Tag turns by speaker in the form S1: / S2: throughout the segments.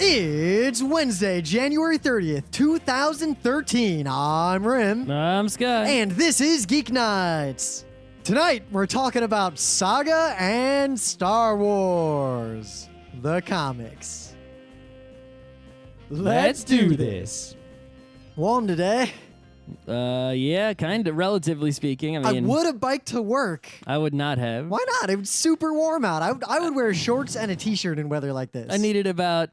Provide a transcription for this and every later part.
S1: It's Wednesday, January 30th, 2013. I'm Rim.
S2: I'm Sky.
S1: And this is Geeknights. Tonight, we're talking about Saga and Star Wars, the comics.
S2: Let's do this.
S1: Warm today.
S2: Yeah, kind of, relatively speaking. I mean,
S1: I would have biked to work.
S2: I would not have.
S1: Why not? It was super warm out. I would wear shorts and a t-shirt in weather like this.
S2: I needed about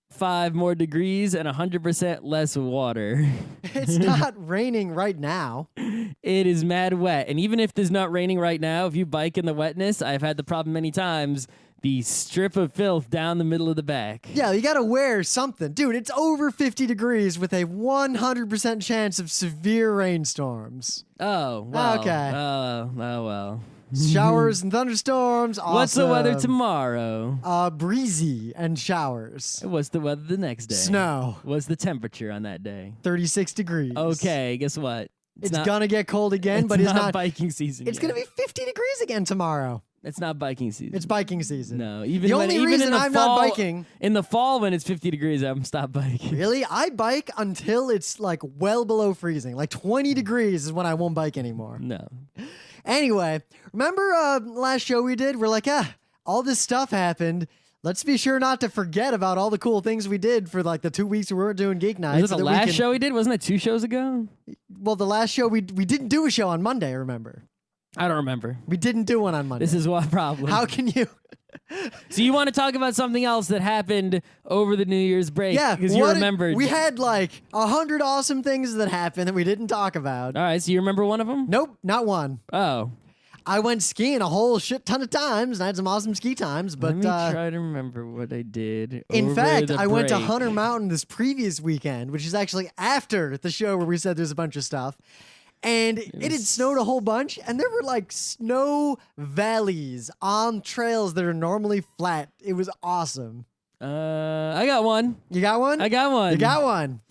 S2: 5 more degrees and 100% less water.
S1: It's not raining right now.
S2: It is mad wet. And even if there's not raining right now, if you bike in the wetness, I've had the problem many times, the strip of filth down the middle of the back.
S1: Yeah, you gotta wear something. Dude, it's over 50 degrees with a 100% chance of severe rainstorms.
S2: Oh, well.
S1: Okay.
S2: Oh, well.
S1: Showers and thunderstorms. Awesome.
S2: What's the weather tomorrow?
S1: Breezy and showers.
S2: What's the weather the next day?
S1: Snow.
S2: What's the temperature on that day?
S1: 36 degrees.
S2: Okay, guess what?
S1: It's gonna get cold again, but it's not
S2: biking season.
S1: It's
S2: yet.
S1: gonna be 50 degrees again tomorrow.
S2: It's not biking season.
S1: It's biking season.
S2: No,
S1: the only reason I'm not biking.
S2: In the fall when it's 50 degrees, I'm stop biking.
S1: Really? I bike until it's like well below freezing. Like 20 degrees is when I won't bike anymore.
S2: No.
S1: Anyway, remember last show we did? We're like, all this stuff happened. Let's be sure not to forget about all the cool things we did for like the 2 weeks we weren't doing Geek Nights.
S2: Was it the last show we did? Wasn't it 2 shows ago?
S1: Well, the last show we didn't do a show on Monday, remember?
S2: I don't remember.
S1: We didn't do one on Monday.
S2: This is what problem.
S1: How can you?
S2: So you want to talk about something else that happened over the New Year's break?
S1: Yeah,
S2: because you remembered.
S1: We had like 100 awesome things that happened that we didn't talk about.
S2: All right, so you remember one of them?
S1: Nope, not one.
S2: Oh.
S1: I went skiing a whole shit ton of times and I had some awesome ski times, but
S2: let me try to remember what I did.
S1: In fact, I went to
S2: break.
S1: Hunter Mountain this previous weekend, which is actually after the show where we said there's a bunch of stuff. And it had snowed a whole bunch, and there were like snow valleys on trails that are normally flat. It was awesome.
S2: I got one.
S1: You got one?
S2: I got one.
S1: You got one.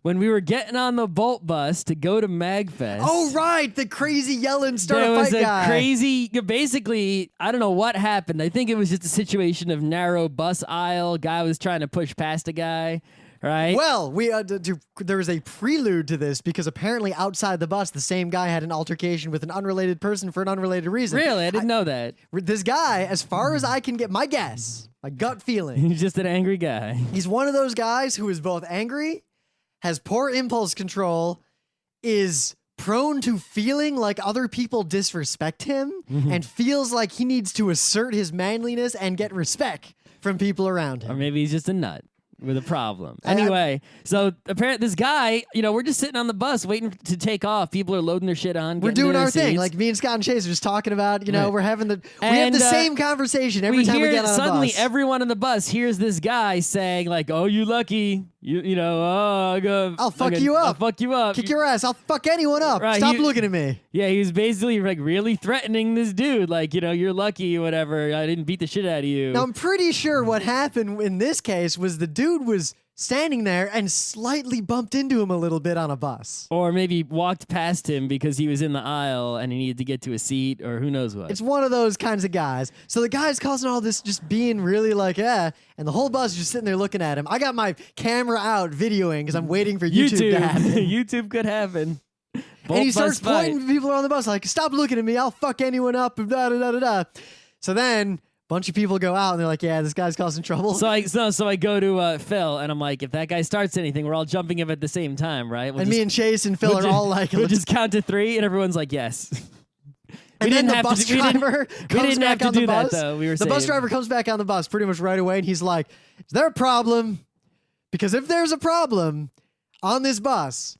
S2: When we were getting on the Bolt bus to go to MAGFest.
S1: Oh, right. The crazy yelling start
S2: there
S1: a
S2: was
S1: fight
S2: a
S1: guy.
S2: crazy, basically, I don't know what happened. I think it was just a situation of narrow bus aisle. Guy was trying to push past a guy, right?
S1: Well, there was a prelude to this because apparently outside the bus, the same guy had an altercation with an unrelated person for an unrelated reason.
S2: Really? I didn't know that.
S1: This guy, as far as I can get my guess, my gut feeling,
S2: He's just an angry guy.
S1: he's one of those guys who is both angry, has poor impulse control, is prone to feeling like other people disrespect him, and feels like he needs to assert his manliness and get respect from people around him.
S2: Or maybe he's just a nut with a problem. Anyway, so apparently this guy, we're just sitting on the bus waiting to take off. People are loading their shit on.
S1: We're doing our thing.
S2: Seats.
S1: Like me and Scott and Chase are just talking about,
S2: Right.
S1: we have the same conversation every time we get on a
S2: suddenly
S1: bus.
S2: everyone on the bus hears this guy saying like, "Oh, you lucky. I'll
S1: fuck you up.
S2: I'll fuck you up.
S1: Kick your ass. I'll fuck anyone up.
S2: Right,
S1: Stop looking at me.
S2: Yeah, he was basically like really threatening this dude. Like, you're lucky, whatever. I didn't beat the shit out of you.
S1: Now, I'm pretty sure what happened in this case was the dude was standing there and slightly bumped into him a little bit on a bus.
S2: Or maybe walked past him because he was in the aisle and he needed to get to a seat, or who knows what.
S1: It's one of those kinds of guys. So the guy's causing all this just being really like, and the whole bus is just sitting there looking at him. I got my camera out videoing because I'm waiting for YouTube to happen.
S2: YouTube could happen.
S1: And he starts pointing to people on the bus like, stop looking at me. I'll fuck anyone up. So then a bunch of people go out and they're like, yeah, this guy's causing trouble.
S2: So I go to Phil and I'm like, if that guy starts anything, we're all jumping him at the same time, right?
S1: Me and Chase and Phil are all like,
S2: we'll just count to 3 and everyone's like, yes.
S1: And then the bus driver comes back on the bus. The bus driver comes back on the bus pretty much right away and he's like, is there a problem? Because if there's a problem on this bus,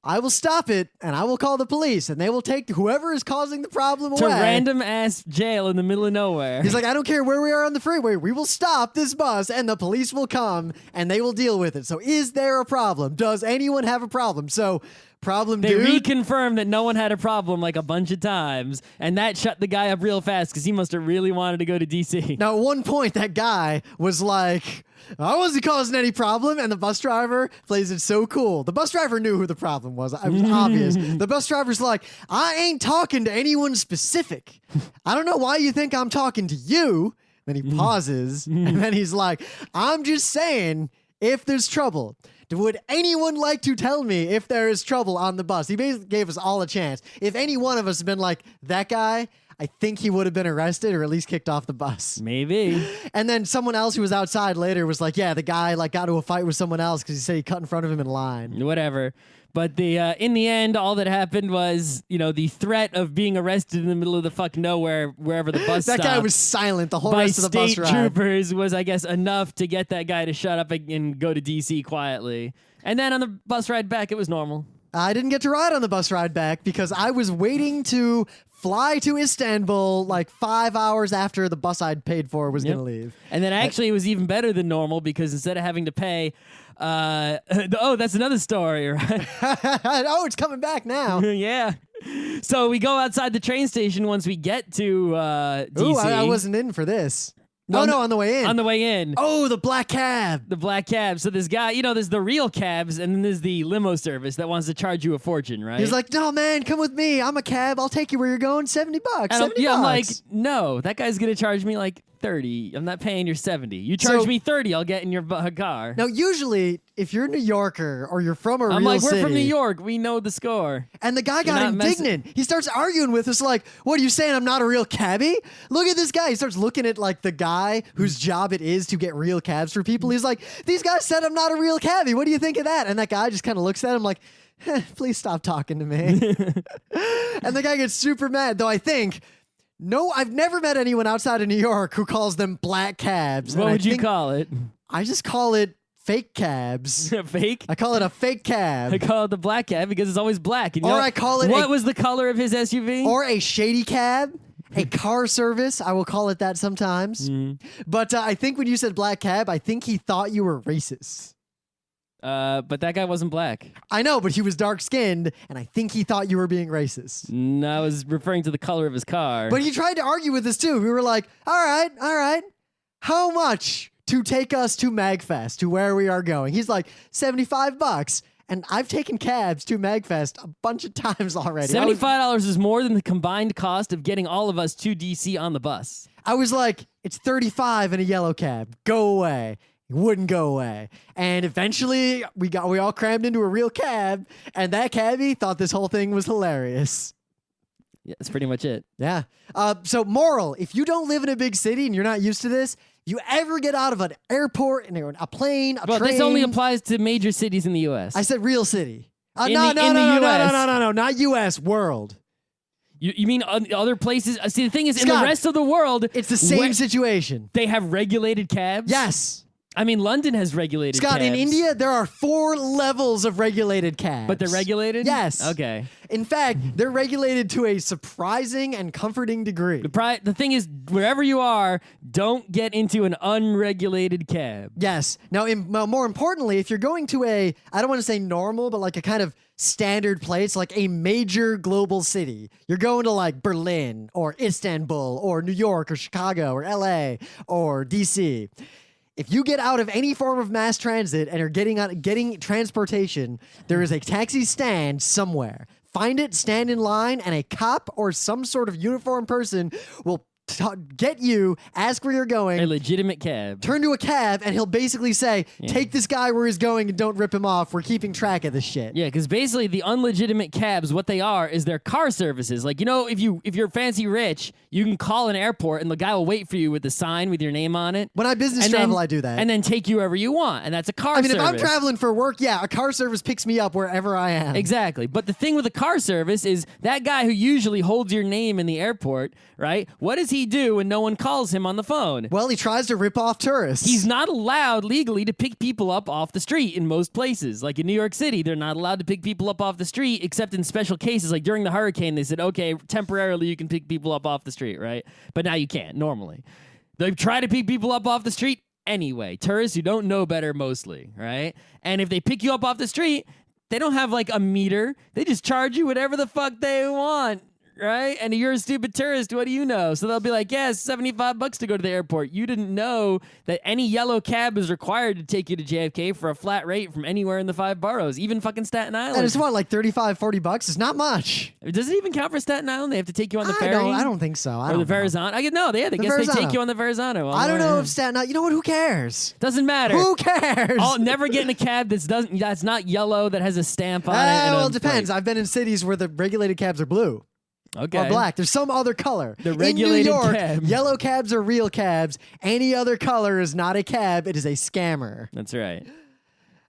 S1: I will stop it and I will call the police and they will take whoever is causing the problem away.
S2: To random ass jail in the middle of nowhere.
S1: He's like, I don't care where we are on the freeway. We will stop this bus and the police will come and they will deal with it. So is there a problem? Does anyone have a problem? So problem
S2: they
S1: dude.
S2: reconfirmed that no one had a problem like a bunch of times, and that shut the guy up real fast because he must have really wanted to go to DC.
S1: Now, at one point, that guy was like, I wasn't causing any problem, and the bus driver plays it so cool. The bus driver knew who the problem was. It was obvious. The bus driver's like, I ain't talking to anyone specific. I don't know why you think I'm talking to you. Then he pauses, and then he's like, I'm just saying, if there's trouble, would anyone like to tell me if there is trouble on the bus? He basically gave us all a chance. If any one of us had been like, that guy, I think he would have been arrested or at least kicked off the bus.
S2: Maybe.
S1: And then someone else who was outside later was like, yeah, the guy like got into a fight with someone else because he said he cut in front of him in line.
S2: Whatever. But in the end, all that happened was, the threat of being arrested in the middle of the fuck nowhere, wherever the bus
S1: That
S2: stopped,
S1: guy was silent the whole
S2: by
S1: rest of the bus
S2: state
S1: ride.
S2: troopers was, I guess, enough to get that guy to shut up and go to DC quietly. And then on the bus ride back, it was normal.
S1: I didn't get to ride on the bus ride back because I was waiting to fly to Istanbul like 5 hours after the bus I'd paid for was going to leave.
S2: And then actually it was even better than normal because instead of having to pay, that's another story, right?
S1: Oh, it's coming back now.
S2: Yeah. So we go outside the train station once we get to DC.
S1: Ooh, I wasn't in for this. On the way in.
S2: On the way in.
S1: Oh, the black cab.
S2: The black cab. So this guy, there's the real cabs and then there's the limo service that wants to charge you a fortune, right?
S1: He's like, no, man, come with me. I'm a cab. I'll take you where you're going. $70.
S2: I'm like, no, that guy's going to charge me like 30. I'm not paying your 70. You charge me 30, I'll get in your car.
S1: Now, usually, if you're a New Yorker or you're from a
S2: I'm
S1: real
S2: like,
S1: city,
S2: we're from New York. We know the score.
S1: And the guy got indignant. He starts arguing with us like, what are you saying? I'm not a real cabbie? Look at this guy. He starts looking at like the guy whose job it is to get real cabs for people. He's like, these guys said I'm not a real cabbie. What do you think of that? And that guy just kind of looks at him like, please stop talking to me. And the guy gets super mad, though I think... No, I've never met anyone outside of New York who calls them black cabs.
S2: What would you call it?
S1: I just call it fake cabs.
S2: Fake?
S1: I call it a fake cab.
S2: I call it the black cab because it's always black. And
S1: I call it
S2: what was the color of his SUV?
S1: Or a shady cab. A car service. I will call it that sometimes. But I think when you said black cab, I think he thought you were racist.
S2: But that guy wasn't black.
S1: I know, but he was dark-skinned, and I think he thought you were being racist.
S2: No, I was referring to the color of his car.
S1: But he tried to argue with us, too. We were like, all right. How much to take us to MAGFest, to where we are going? He's like, $75. And I've taken cabs to MAGFest a bunch of times already.
S2: $75 is more than the combined cost of getting all of us to DC on the bus.
S1: I was like, it's $35 in a yellow cab. Go away. It wouldn't go away. And eventually we all crammed into a real cab, and that cabbie thought this whole thing was hilarious.
S2: Yeah, that's pretty much it.
S1: Yeah. So moral, if you don't live in a big city and you're not used to this, you ever get out of an airport and a plane, a train.
S2: This only applies to major cities in the U.S.
S1: I said real city.
S2: No,
S1: not U.S., world.
S2: You mean other places? See, the thing is,
S1: Scott,
S2: in the rest of the world,
S1: it's the same situation.
S2: They have regulated cabs?
S1: Yes.
S2: I mean, London has regulated cabs.
S1: Scott, in India, there are 4 levels of regulated cabs.
S2: But they're regulated?
S1: Yes.
S2: Okay.
S1: In fact, they're regulated to a surprising and comforting degree.
S2: The thing is, wherever you are, don't get into an unregulated cab.
S1: Yes. Now, more importantly, if you're going to I don't want to say normal, but like a kind of standard place, like a major global city. You're going to like Berlin or Istanbul or New York or Chicago or LA or DC. If you get out of any form of mass transit and are getting transportation, there is a taxi stand somewhere. Find it, stand in line, and a cop or some sort of uniformed person will get you, ask where you're going.
S2: A legitimate cab.
S1: Turn to a cab, and he'll basically say, take this guy where he's going and don't rip him off. We're keeping track of this shit.
S2: Yeah, because basically the unlegitimate cabs, what they are is they're car services. Like, if you're fancy rich, you can call an airport and the guy will wait for you with the sign with your name on it.
S1: When I business travel, I do that.
S2: And then take you wherever you want. And that's a car service.
S1: If I'm traveling for work, a car service picks me up wherever I am.
S2: Exactly. But the thing with a car service is that guy who usually holds your name in the airport, right? What does he do when no one calls him on the phone?
S1: Well, he tries to rip off tourists.
S2: He's not allowed legally to pick people up off the street in most places. Like in New York City, they're not allowed to pick people up off the street except in special cases. Like during the hurricane, they said, okay, temporarily you can pick people up off the street, right? But now you can't normally. They try to pick people up off the street anyway. Tourists who don't know better mostly, right? And if they pick you up off the street, they don't have like a meter. They just charge you whatever the fuck they want. right? And you're a stupid tourist. What do you know? So they'll be like, yeah, it's $75 to go to the airport. You didn't know that any yellow cab is required to take you to JFK for a flat rate from anywhere in the 5 boroughs, even fucking Staten Island.
S1: And it's what, like $35-$40? It's not much.
S2: Does it even count for Staten Island? They have to take you on the ferry?
S1: I don't think so.
S2: Or the Verrazano? I guess they take you on the Verrazano.
S1: I don't know if Staten Island. You know what? Who cares?
S2: Doesn't matter.
S1: Who cares?
S2: I'll never get in a cab that's not yellow, that has a stamp on it.
S1: Well, it depends. I've been in cities where the regulated cabs are blue.
S2: Okay.
S1: Or black. There's some other color.
S2: The regulated
S1: in New York,
S2: cab.
S1: Yellow cabs are real cabs. Any other color is not a cab. It is a scammer.
S2: That's right.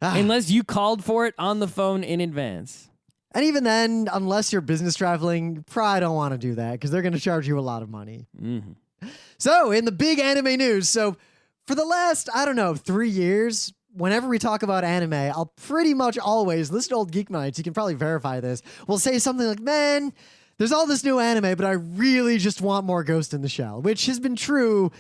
S2: Unless you called for it on the phone in advance.
S1: And even then, unless you're business traveling, you probably don't want to do that because they're going to charge you a lot of money.
S2: Mm-hmm.
S1: So, in the big anime news, for the last, 3 years, whenever we talk about anime, I'll pretty much always, listen to old Geeknights, you can probably verify this, we'll say something like, man, there's all this new anime, but I really just want more Ghost in the Shell, which has been true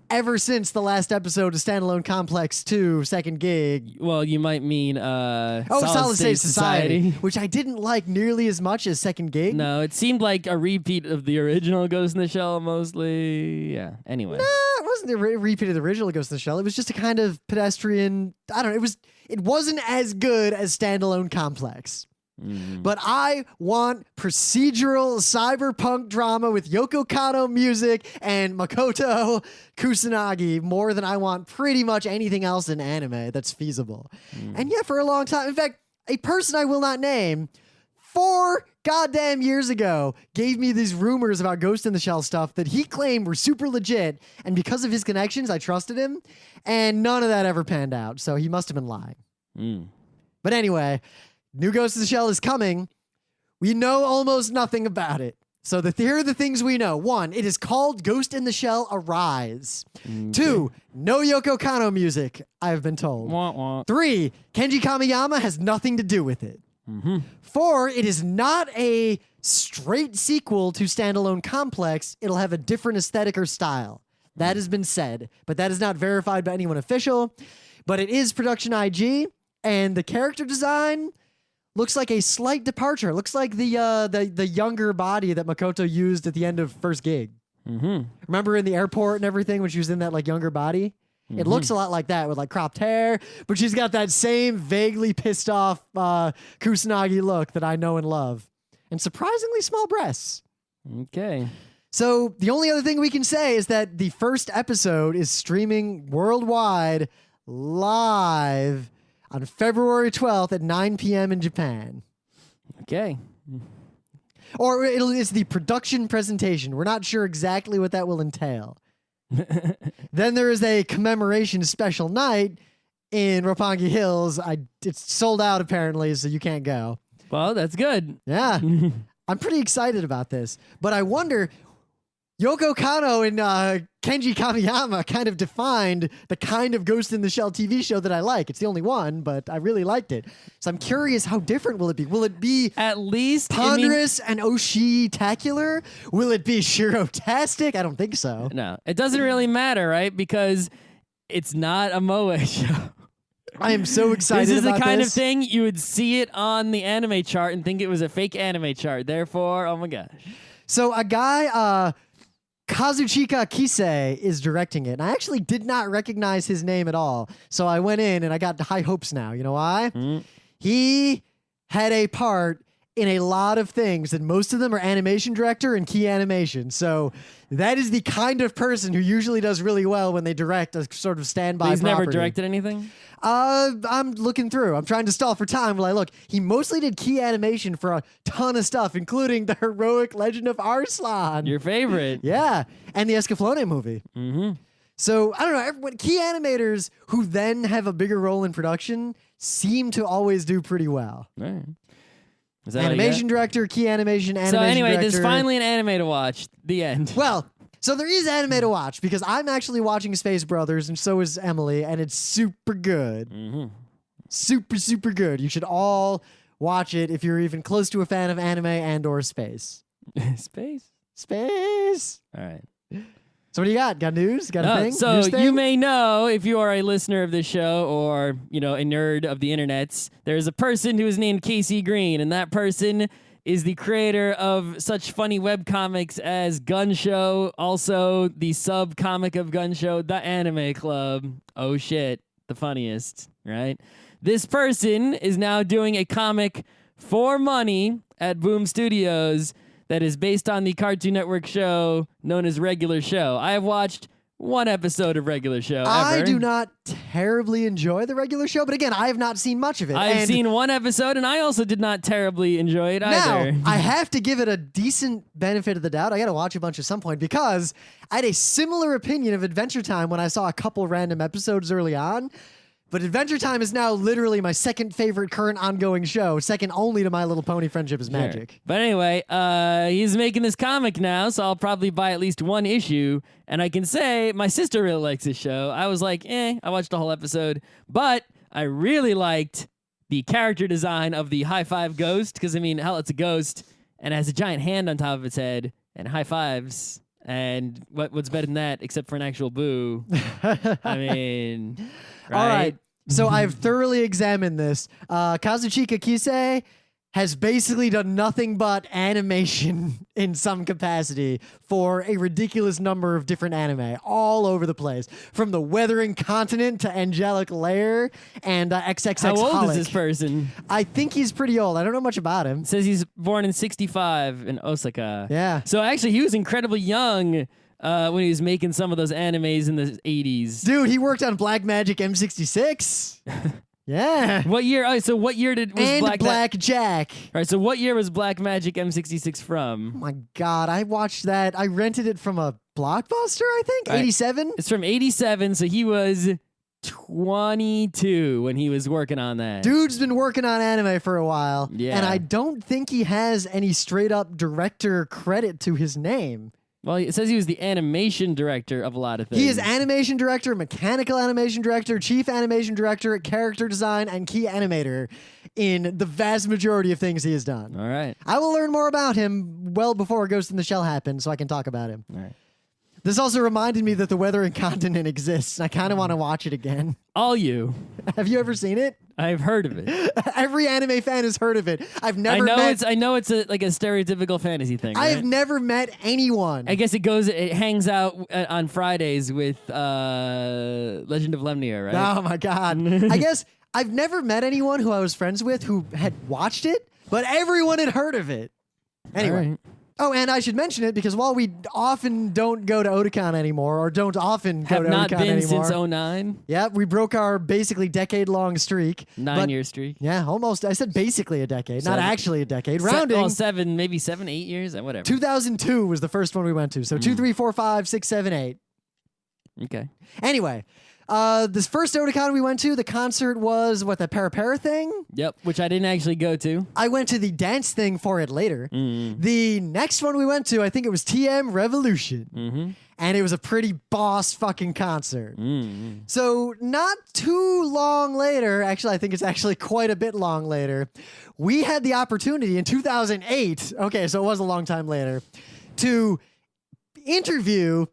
S1: ever since the last episode of Standalone Complex 2, Second Gig.
S2: Well, you might mean
S1: Solid State Society, which I didn't like nearly as much as Second Gig.
S2: No, it seemed like a repeat of the original Ghost in the Shell, mostly. Yeah, anyway.
S1: Nah, it wasn't a repeat of the original Ghost in the Shell. It was just a kind of pedestrian, it wasn't as good as Standalone Complex. But I want procedural cyberpunk drama with Yoko Kanno music and Makoto Kusanagi more than I want pretty much anything else in anime that's feasible. And yeah, for a long time, in fact, a person I will not name 4 goddamn years ago gave me these rumors about Ghost in the Shell stuff that he claimed were super legit, and because of his connections, I trusted him, and none of that ever panned out, so he must have been lying. But anyway, new Ghost in the Shell is coming. We know almost nothing about it. So here are the things we know. 1, it is called Ghost in the Shell Arise. 2, no Yoko Kanno music, I've been told. 3, Kenji Kamiyama has nothing to do with it. 4, it is not a straight sequel to Standalone Complex. It'll have a different aesthetic or style. That has been said, but that is not verified by anyone official. But it is production IG, and the character design looks like a slight departure. Looks like the younger body that Makoto used at the end of First Gig. Remember in the airport and everything when she was in that like younger body? It looks a lot like that with like cropped hair, but she's got that same vaguely pissed off Kusanagi look that I know and love. And surprisingly small breasts.
S2: Okay.
S1: So the only other thing we can say is that the first episode is streaming worldwide live on February 12th at 9 p.m. in Japan.
S2: Okay.
S1: Or it's the production presentation. We're not sure exactly what that will entail. Then there is a commemoration special night in Roppongi Hills. It's sold out apparently, so you can't go.
S2: Well, that's good.
S1: Yeah. I'm pretty excited about this. But I wonder, Yoko Kanno and Kenji Kamiyama kind of defined the kind of Ghost in the Shell TV show that I like. It's the only one, but I really liked it. So I'm curious, how different will it be? Will it be
S2: at least
S1: ponderous and Oshi-tacular? Will it be Shiro-tastic? I don't think so.
S2: No, it doesn't really matter, right? Because it's not a Moe show.
S1: I am so excited.
S2: This is the kind of thing you would see it on the anime chart and think it was a fake anime chart. Therefore, oh my gosh.
S1: So a guy, Kazuchika Kisei, is directing it. And I actually did not recognize his name at all. So I went in and I got high hopes now. You know why? He had a part in a lot of things, and most of them are animation director and key animation. So that is the kind of person who usually does really well when they direct a sort of standby
S2: He's
S1: property.
S2: never directed anything?
S1: I'm looking through. I'm trying to stall for time while I look. He mostly did key animation for a ton of stuff, including the heroic Legend of Arslan.
S2: Your favorite.
S1: Yeah, and the Escaflowne movie. So, I don't know, key animators who then have a bigger role in production seem to always do pretty well.
S2: All right. Is that
S1: animation director, key animation director.
S2: So anyway, there's finally an anime to watch. The end.
S1: Well, so there is anime to watch because I'm actually watching Space Brothers, and so is Emily, and it's super good. Super, super good. You should all watch it if you're even close to a fan of anime and or space. Space.
S2: All right.
S1: So what do you got? Got news? Got a thing?
S2: So
S1: news thing?
S2: you may know, if you are a listener of this show or, a nerd of the internets, there's a person who is named Casey Green, and that person is the creator of such funny webcomics as Gun Show, also the sub-comic of Gun Show, The Anime Club. Oh shit, the funniest, right? This person is now doing a comic for money at Boom Studios that is based on the Cartoon Network show known as Regular Show. I have watched one episode of Regular Show ever.
S1: I do not terribly enjoy the Regular Show, but again, I have not seen much of it.
S2: I've seen one episode, and I also did not terribly enjoy it either.
S1: Now, I have to give it a decent benefit of the doubt. I got to watch a bunch at some point because I had a similar opinion of Adventure Time when I saw a couple random episodes early on. But Adventure Time is now literally my second favorite current ongoing show, second only to My Little Pony Friendship is Magic.
S2: Sure. But anyway, he's making this comic now, so I'll probably buy at least one issue. And I can say my sister really likes this show. I was like, I watched the whole episode. But I really liked the character design of the high five ghost, because, I mean, hell, it's a ghost, and it has a giant hand on top of its head, and high fives. And what's better than that, except for an actual boo? I mean... Right?
S1: All right. So I've thoroughly examined this. Kazuchika Kisei has basically done nothing but animation in some capacity for a ridiculous number of different anime all over the place. From The Weathering Continent to Angelic Lair and XXX
S2: How old
S1: Holic.
S2: is this person?
S1: I think he's pretty old. I don't know much about him.
S2: It says he's born in 1965 in Osaka.
S1: Yeah.
S2: So actually, he was incredibly young when he was making some of those animes in the 80s.
S1: Dude, he worked on Black Magic M66. Yeah.
S2: What year? So what year was
S1: Black Jack.
S2: All right. So what year was Black Magic M66 from?
S1: Oh my God, I watched that. I rented it from a Blockbuster, I think. 87.
S2: It's from 87. So he was 22 when he was working on that.
S1: Dude's been working on anime for a while.
S2: Yeah.
S1: And I don't think he has any straight up director credit to his name.
S2: Well, it says he was the animation director of a lot of things.
S1: He is animation director, mechanical animation director, chief animation director, character design, and key animator in the vast majority of things he has done.
S2: All right.
S1: I will learn more about him well before Ghost in the Shell happens so I can talk about him.
S2: All right.
S1: This also reminded me that The Weathering Continent exists, and I kind of want to watch it again.
S2: All you.
S1: Have you ever seen it?
S2: I've heard of it.
S1: Every anime fan has heard of it. I've never
S2: I know it's like a stereotypical fantasy thing.
S1: I
S2: right?
S1: have never met anyone.
S2: I guess it hangs out on Fridays with Legend of Lemnir, right?
S1: Oh my God. I guess I've never met anyone who I was friends with who had watched it, but everyone had heard of it. Anyway.
S2: Right.
S1: Oh, and I should mention it because while we often don't go to Otakon anymore, or don't often go to Otakon anymore.
S2: Have not been since 2009.
S1: Yeah, we broke our basically decade-long streak.
S2: 9-year streak.
S1: Yeah, almost. I said basically a decade, not actually a decade. Rounding.
S2: Maybe 7, 8 years, whatever.
S1: 2002 was the first one we went to. So 2, 3, 4, 5, 6, 7, 8.
S2: Okay.
S1: Anyway, this first Otakon we went to, the concert was, the Para thing?
S2: Yep, which I didn't actually go to.
S1: I went to the dance thing for it later. The next one we went to, I think it was TM Revolution. And it was a pretty boss fucking concert. So not too long later, actually I think it's actually quite a bit long later, we had the opportunity in 2008, okay, so it was a long time later, to interview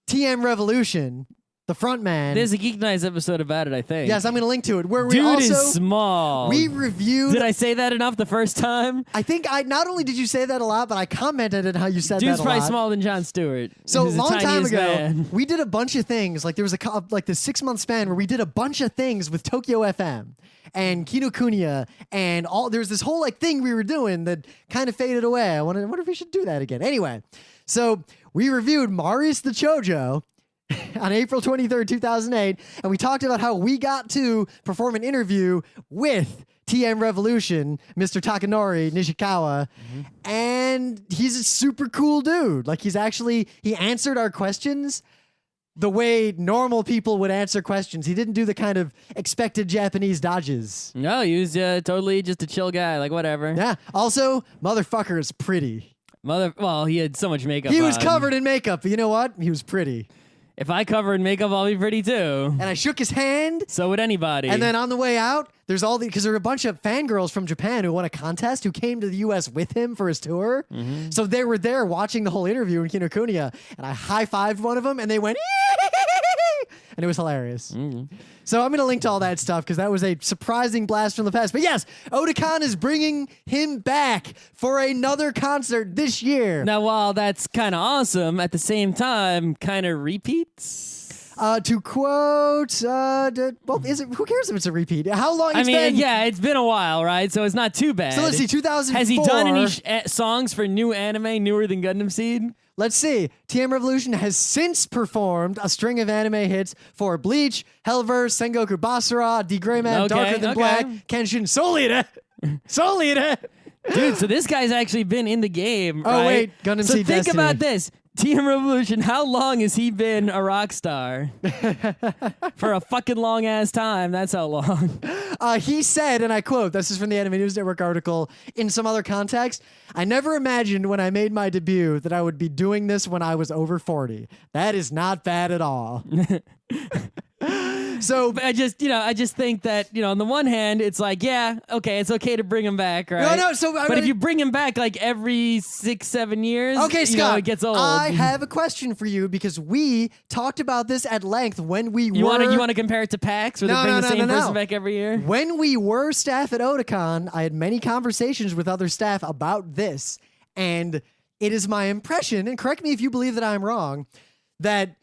S1: TM Revolution, the front man.
S2: There's a Geeknights episode about it, I think.
S1: Yes, I'm going to link to it. Where we
S2: Dude
S1: also
S2: is small.
S1: We reviewed.
S2: Did I say that enough the first time?
S1: I think not only did you say that a lot, but I commented on how you said that a lot.
S2: Dude's probably smaller than Jon Stewart.
S1: So a long time ago,
S2: man.
S1: we did a bunch of things. Like there was this 6-month span where we did a bunch of things with Tokyo FM and Kinokuniya and all. There was this whole thing we were doing that kind of faded away. I wonder if we should do that again. Anyway, so we reviewed Marius the Chojo on April 23rd, 2008, and we talked about how we got to perform an interview with TM Revolution, Mr. Takanori Nishikawa, and he's a super cool dude. Like he answered our questions the way normal people would answer questions. He didn't do the kind of expected Japanese dodges.
S2: No, he was totally just a chill guy, like whatever.
S1: Yeah. Also, motherfucker is pretty.
S2: Well, he had so much makeup
S1: He was
S2: on.
S1: covered in makeup, but you know what? He was pretty.
S2: If I cover in makeup, I'll be pretty too.
S1: And I shook his hand.
S2: So would anybody.
S1: And then on the way out, there's because there were a bunch of fangirls from Japan who won a contest who came to the U.S. with him for his tour. So they were there watching the whole interview in Kinokuniya, and I high-fived one of them, and they went, and it was hilarious. So I'm going to link to all that stuff because that was a surprising blast from the past. But yes, Otakon is bringing him back for another concert this year.
S2: Now, while that's kind of awesome, at the same time, kind of repeats.
S1: To quote, well, who cares if it's a repeat? How long?
S2: Yeah, it's been a while, right? So it's not too bad.
S1: So let's see, 2004.
S2: Has he done any songs for new anime newer than Gundam Seed?
S1: Let's see. TM Revolution has since performed a string of anime hits for Bleach, Hellverse, Sengoku Basara, The Gray Man, Darker Than Black, Kenshin, Soul Eater.
S2: Dude, so this guy's actually been in the game,
S1: Oh,
S2: right?
S1: wait, Gundam
S2: So
S1: Seed
S2: think
S1: Destiny.
S2: about this. TM Revolution, how long has he been a rock star? For a fucking long-ass time. That's how long.
S1: He said, and I quote, this is from the Anime News Network article, in some other context, I never imagined when I made my debut that I would be doing this when I was over 40. That is not bad at all. So
S2: I just think that, on the one hand, it's like, yeah, okay, it's okay to bring him back, right?
S1: No,
S2: but if you bring him back like every 6-7 years,
S1: okay, Scott,
S2: it gets old.
S1: I have a question for you because we talked about this at length when we
S2: you want to compare it to PAX where they bring the same person back every year?
S1: When we were staff at Otakon, I had many conversations with other staff about this, and it is my impression, and correct me if you believe that I'm wrong, that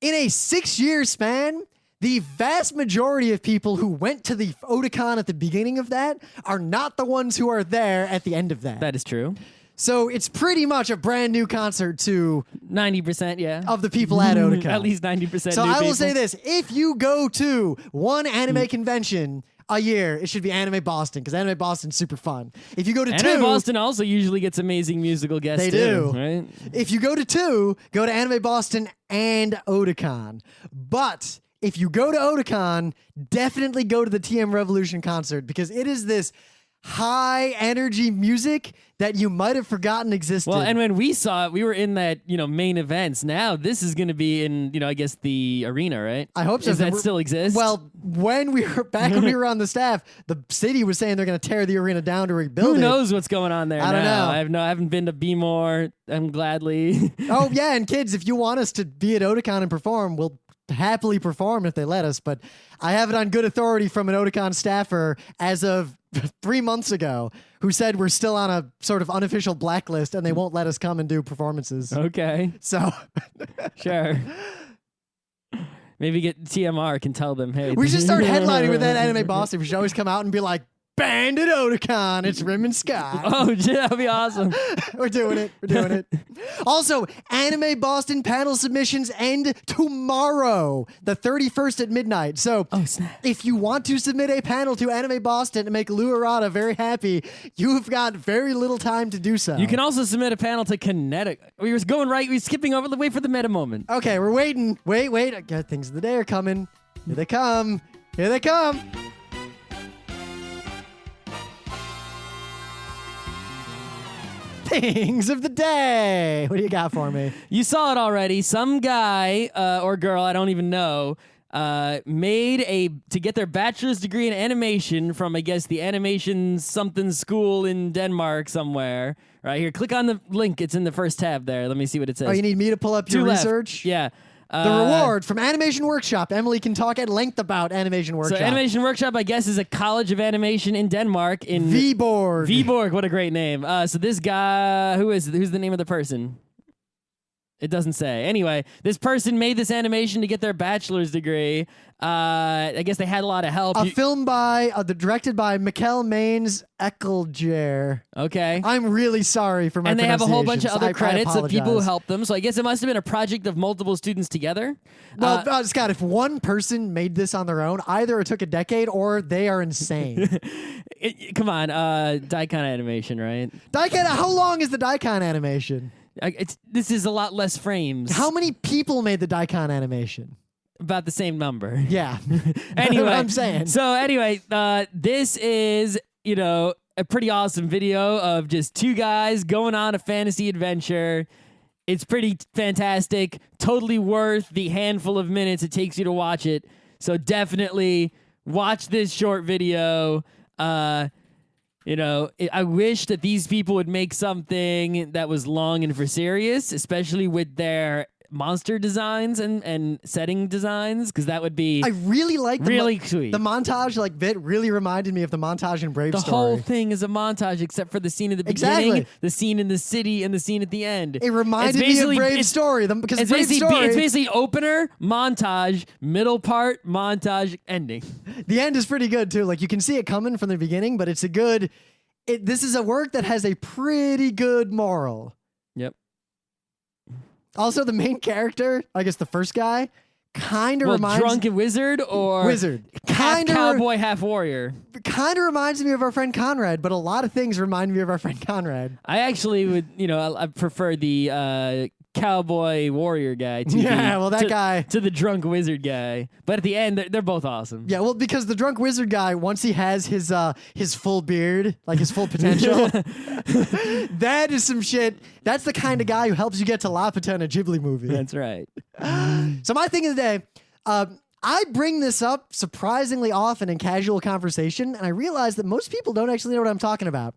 S1: in a 6-year span, the vast majority of people who went to the Otakon at the beginning of that are not the ones who are there at the end of that.
S2: That is true.
S1: So it's pretty much a brand new concert to
S2: 90%, yeah.
S1: of the people at Otakon.
S2: At least 90%.
S1: So I will say this. If you go to one anime convention a year, it should be Anime Boston because Anime Boston's super fun. If you go to
S2: Anime Boston also usually gets amazing musical guests
S1: They
S2: too,
S1: do.
S2: right?
S1: If you go to two, go to Anime Boston and Otakon. But if you go to Otakon, definitely go to the TM Revolution concert because it is this high energy music that you might have forgotten existed.
S2: Well, and when we saw it, we were in that, main events. Now this is going to be in, I guess the arena, right?
S1: I hope so.
S2: Does that still exist?
S1: Well, when we were on the staff, the city was saying they're going to tear the arena down to rebuild it.
S2: Who knows what's going on there?
S1: I don't know.
S2: I haven't been to B-More. I'm gladly.
S1: Oh yeah, and kids, if you want us to be at Otakon and perform, we'll happily perform if they let us. But I have it on good authority from an Otakon staffer as of 3 months ago who said we're still on a sort of unofficial blacklist and they won't let us come and do performances.
S2: Okay.
S1: So
S2: sure. Maybe get TMR can tell them, hey.
S1: we should start headlining with that Anime Boston. We should always come out and be like, band at Otakon, it's Rim and Sky.
S2: Oh, yeah, that'd be awesome.
S1: We're doing it. Also, Anime Boston panel submissions end tomorrow, the 31st at midnight. So if you want to submit a panel to Anime Boston to make Lou Arata very happy, you've got very little time to do so.
S2: You can also submit a panel to Kinetic. We were going right. We were skipping over the wait for the meta moment.
S1: Okay, we're waiting. Wait. I got things of the day are coming. Here they come. Things of the day. What do you got for me?
S2: You saw it already. Some guy or girl, I don't even know, made to get their bachelor's degree in animation from, I guess, the animation something school in Denmark somewhere. Right here. Click on the link. It's in the first tab there. Let me see what it says.
S1: Oh, you need me to pull up your research?
S2: Yeah.
S1: The reward from Animation Workshop. Emily can talk at length about Animation Workshop.
S2: So Animation Workshop, I guess, is a college of animation in Denmark. In
S1: Viborg.
S2: Viborg, what a great name. So this guy, who's the name of the person? It doesn't say. Anyway, this person made this animation to get their bachelor's degree. I guess they had a lot of help.
S1: A film directed by Mikkel Maines Eckelger.
S2: Okay.
S1: I'm really sorry for my
S2: And they have a whole bunch of other
S1: I
S2: credits of people who
S1: apologize.
S2: helped them. So I guess it must have been a project of multiple students together.
S1: Well, Scott, if one person made this on their own, either it took a decade or they are insane.
S2: Come on, Daikon Animation, right?
S1: Daikon, how long is the Daikon animation?
S2: This is a lot less frames.
S1: How many people made the Daikon animation?
S2: About the same number.
S1: Yeah.
S2: Anyway,
S1: what I'm saying.
S2: So anyway, this is, a pretty awesome video of just two guys going on a fantasy adventure. It's pretty fantastic. Totally worth the handful of minutes it takes you to watch it. So definitely watch this short video. I wish that these people would make something that was long and for serious, especially with their monster designs and setting designs, because that would be
S1: I really like
S2: really sweet.
S1: The montage like bit really reminded me of the montage in Brave
S2: The
S1: Story.
S2: whole thing is a montage except for the scene at the beginning, the scene in the city, and the scene at the end.
S1: It reminded me of Brave Story because
S2: it's
S1: Brave Story.
S2: It's basically opener, montage, middle part, montage, ending.
S1: The end is pretty good too. Like you can see it coming from the beginning, but it's a good. This is a work that has a pretty good moral.
S2: Yep.
S1: Also, the main character, I guess the first guy, kind of reminds
S2: drunken wizard or half cowboy, half warrior.
S1: Kind of reminds me of our friend Conrad, but a lot of things remind me of our friend Conrad.
S2: I actually would, I prefer the cowboy warrior guy to to the drunk wizard guy. But at the end, they're both awesome.
S1: Yeah, well, because the drunk wizard guy, once he has his full beard, like his full potential, that is some shit. That's the kind of guy who helps you get to Laputa in a Ghibli movie.
S2: That's right.
S1: So my thing of the day, I bring this up surprisingly often in casual conversation, and I realize that most people don't actually know what I'm talking about.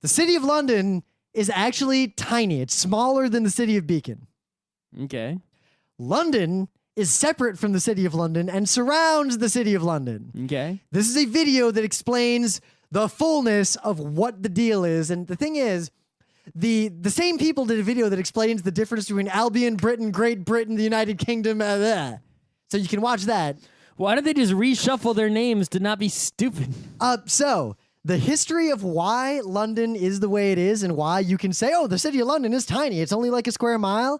S1: The city of London is actually tiny. It's smaller than the city of Beacon.
S2: Okay.
S1: London is separate from the city of London and surrounds the city of London.
S2: Okay.
S1: This is a video that explains the fullness of what the deal is. And the thing is, the same people did a video that explains the difference between Albion, Britain, Great Britain, the United Kingdom, so you can watch that.
S2: Why don't they just reshuffle their names to not be stupid?
S1: So the history of why London is the way it is and why you can say, oh, the city of London is tiny, it's only like a square mile,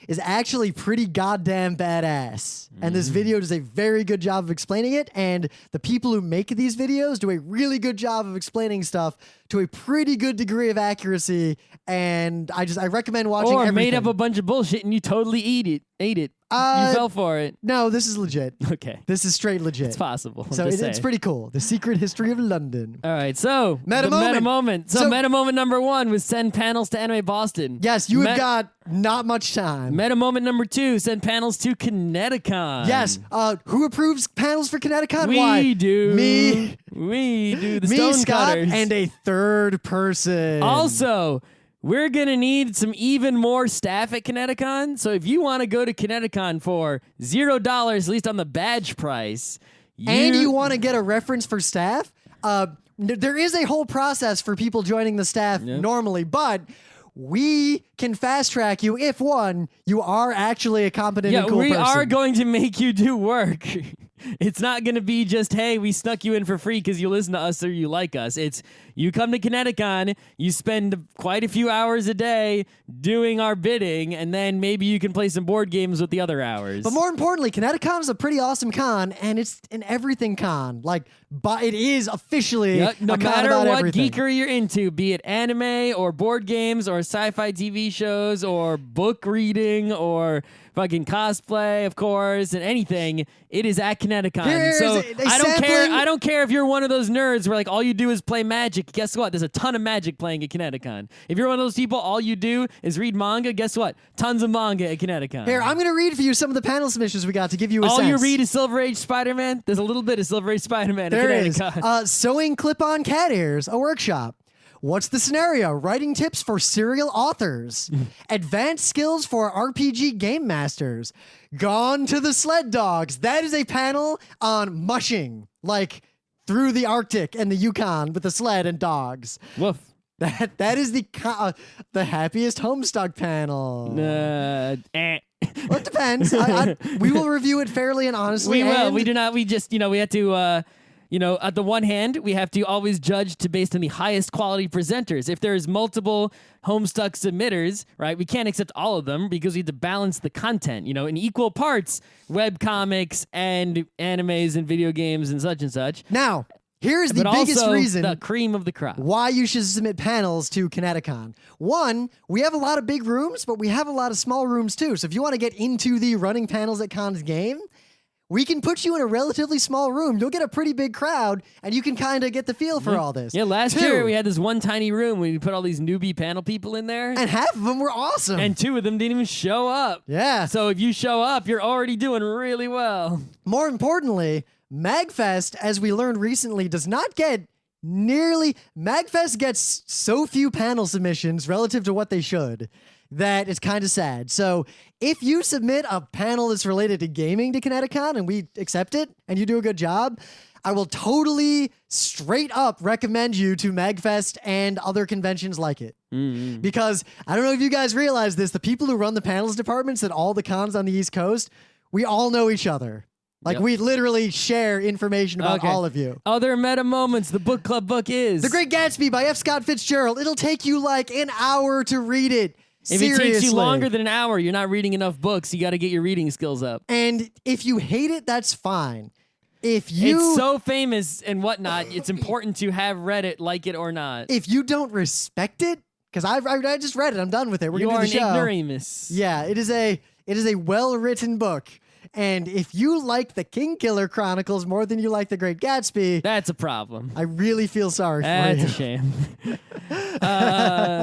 S1: is actually pretty goddamn badass. And this video does a very good job of explaining it, and the people who make these videos do a really good job of explaining stuff to a pretty good degree of accuracy, and I recommend watching everything. Or
S2: made up a bunch of bullshit and you totally ate it. You fell for it.
S1: No, this is legit.
S2: Okay.
S1: This is straight legit.
S2: It's possible.
S1: So it's pretty cool. The secret history of London.
S2: All right, so
S1: meta moment.
S2: So meta moment number 1 was send panels to Anime Boston.
S1: Yes, you have got not much time.
S2: Meta moment number 2, send panels to Kineticon.
S1: Yes. Who approves panels for Kineticon?
S2: We do.
S1: Me.
S2: We do. The
S1: Me,
S2: Stonecutters.
S1: Scott, and a third person.
S2: Also, we're going to need some even more staff at Kineticon. So if you want to go to Kineticon for $0, at least on the badge price,
S1: and you want to get a reference for staff, there is a whole process for people joining the staff normally, but we can fast track you if, one, you are actually a competent and cool person.
S2: Yeah, we are going to make you do work. It's not going to be just, hey, we snuck you in for free because you listen to us or you like us. It's you come to Kineticon, you spend quite a few hours a day doing our bidding, and then maybe you can play some board games with the other hours.
S1: But more importantly, Kineticon is a pretty awesome con, and it's an everything con. Like, but it is officially
S2: no
S1: a con
S2: matter
S1: about
S2: what
S1: everything.
S2: geekery you're into, be it anime or board games or sci-fi TV shows or book reading or fucking cosplay, of course, and anything, it is at Kineticon. I don't care if you're one of those nerds where like all you do is play Magic. Guess what? There's a ton of Magic playing at Kineticon. If you're one of those people, all you do is read manga. Guess what? Tons of manga at Kineticon.
S1: Here, I'm gonna read for you some of the panel submissions we got to give you a
S2: all
S1: sense.
S2: You read is Silver Age Spider-Man. There's a little bit of Silver Age Spider-Man at Kineticon.
S1: Is. Sewing clip-on cat ears, a workshop. What's the scenario? Writing tips for serial authors. Advanced skills for RPG game masters. Gone to the sled dogs. That is a panel on mushing, like through the Arctic and the Yukon with the sled and dogs.
S2: Woof.
S1: That is the happiest Homestuck panel. Well, it depends. We will review it fairly and honestly.
S2: We will. We do not. We just, we have to... at the one hand, we have to always judge based on the highest quality presenters. If there's multiple Homestuck submitters, right, we can't accept all of them because we have to balance the content, in equal parts, web comics and animes and video games and such.
S1: Now, here's the biggest reason,
S2: the cream of the crop,
S1: why you should submit panels to Kineticon. One, we have a lot of big rooms, but we have a lot of small rooms too. So if you want to get into the running panels at cons game, we can put you in a relatively small room. You'll get a pretty big crowd, and you can kind of get the feel for all this.
S2: Yeah, last year we had this one tiny room where we put all these newbie panel people in there.
S1: And half of them were awesome.
S2: And 2 of them didn't even show up.
S1: Yeah.
S2: So if you show up, you're already doing really well.
S1: More importantly, MAGFest, as we learned recently, does not get MAGFest gets so few panel submissions relative to what they should that is kind of sad. So if you submit a panel that's related to gaming to Kineticon and we accept it and you do a good job, I will totally straight up recommend you to MAGFest and other conventions like it.
S2: Mm-hmm.
S1: Because I don't know if you guys realize this, the people who run the panels departments at all the cons on the East Coast, we all know each other. Like, we literally share information about all of you.
S2: Other meta moments. The book club book is
S1: The Great Gatsby by F. Scott Fitzgerald. It'll take you like an hour to read it.
S2: If it takes you longer than an hour, you're not reading enough books. You got to get your reading skills up.
S1: And if you hate it, that's fine. If you...
S2: It's so famous and whatnot, it's important to have read it, like it or not.
S1: If you don't respect it, because I just read it, I'm done with it. We're
S2: you
S1: gonna
S2: are
S1: do the show.
S2: an ignoramus.
S1: Yeah, it is a well-written book. And if you like the King Killer Chronicles more than you like the Great Gatsby,
S2: that's a problem.
S1: I really feel sorry for you.
S2: That's a shame.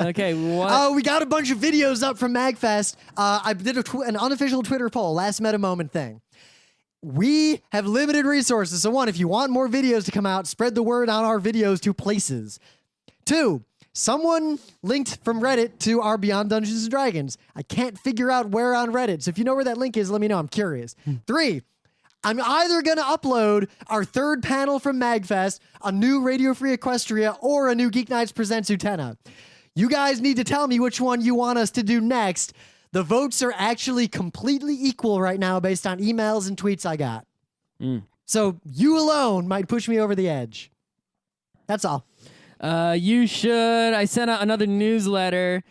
S2: Okay, what?
S1: Oh, we got a bunch of videos up from MAGFest. I did an unofficial Twitter poll, last meta moment thing. We have limited resources. So one, if you want more videos to come out, spread the word on our videos to places. Two, someone linked from Reddit to our Beyond Dungeons & Dragons. I can't figure out where on Reddit. So if you know where that link is, let me know. I'm curious. Three, I'm either going to upload our third panel from MAGFest, a new Radio Free Equestria, or a new Geeknights Presents Utena. You guys need to tell me which one you want us to do next. The votes are actually completely equal right now based on emails and tweets I got. So you alone might push me over the edge. That's all.
S2: You should. I sent out another newsletter.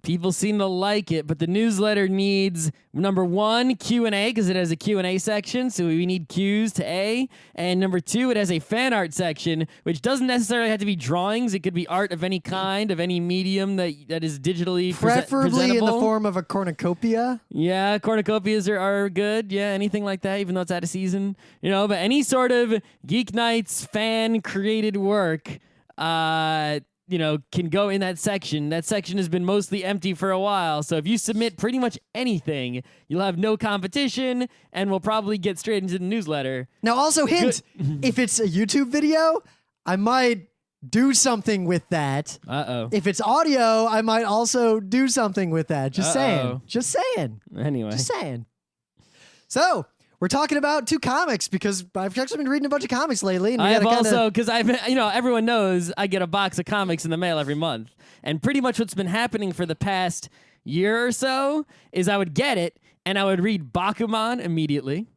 S2: People seem to like it, but the newsletter needs, number one, Q&A, because it has a Q&A section, so we need Qs to A. And number two, it has a fan art section, which doesn't necessarily have to be drawings. It could be art of any kind, of any medium that is digitally
S1: preferably in the
S2: presentable.
S1: form of a cornucopia.
S2: Yeah, cornucopias are good. Yeah, anything like that, even though it's out of season. You know, but any sort of Geeknights fan-created work, can go in that section. That section has been mostly empty for a while. So if you submit pretty much anything, you'll have no competition and we'll probably get straight into the newsletter.
S1: Now, also hint, if it's a YouTube video, I might do something with that. If it's audio, I might also do something with that. Just saying. Just saying.
S2: Anyway.
S1: Just saying. So, we're talking about two comics because I've actually been reading a bunch of comics lately. And
S2: I have also, because everyone knows I get a box of comics in the mail every month. And pretty much what's been happening for the past year or so is I would get it and I would read Bakuman immediately.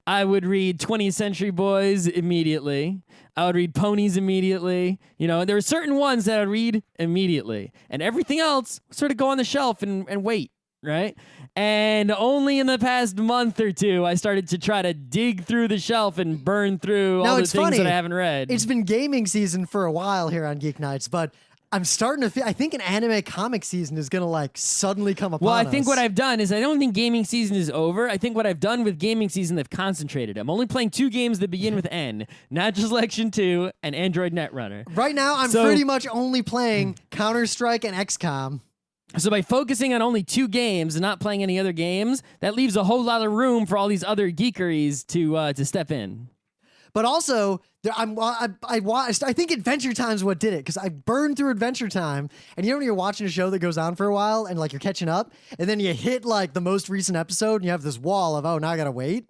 S2: I would read 20th Century Boys immediately. I would read Ponies immediately. There were certain ones that I would read immediately. And everything else would sort of go on the shelf and wait. Right? And only in the past month or two, I started to try to dig through the shelf and burn through all the things that I haven't read.
S1: It's been gaming season for a while here on Geeknights, but I'm starting to feel, I think an anime comic season is going to suddenly come upon us.
S2: Well, I think what I've done is I don't think gaming season is over. I think what I've done with gaming season, they've concentrated. I'm only playing 2 games that begin with N, Natural Selection 2 and Android Netrunner.
S1: Right now, I'm pretty much only playing Counter-Strike and XCOM.
S2: So by focusing on only 2 games and not playing any other games, that leaves a whole lot of room for all these other geekeries to step in.
S1: But also, I think Adventure Time is what did it, because I burned through Adventure Time, and when you're watching a show that goes on for a while, and you're catching up, and then you hit the most recent episode, and you have this wall of, oh, now I gotta wait.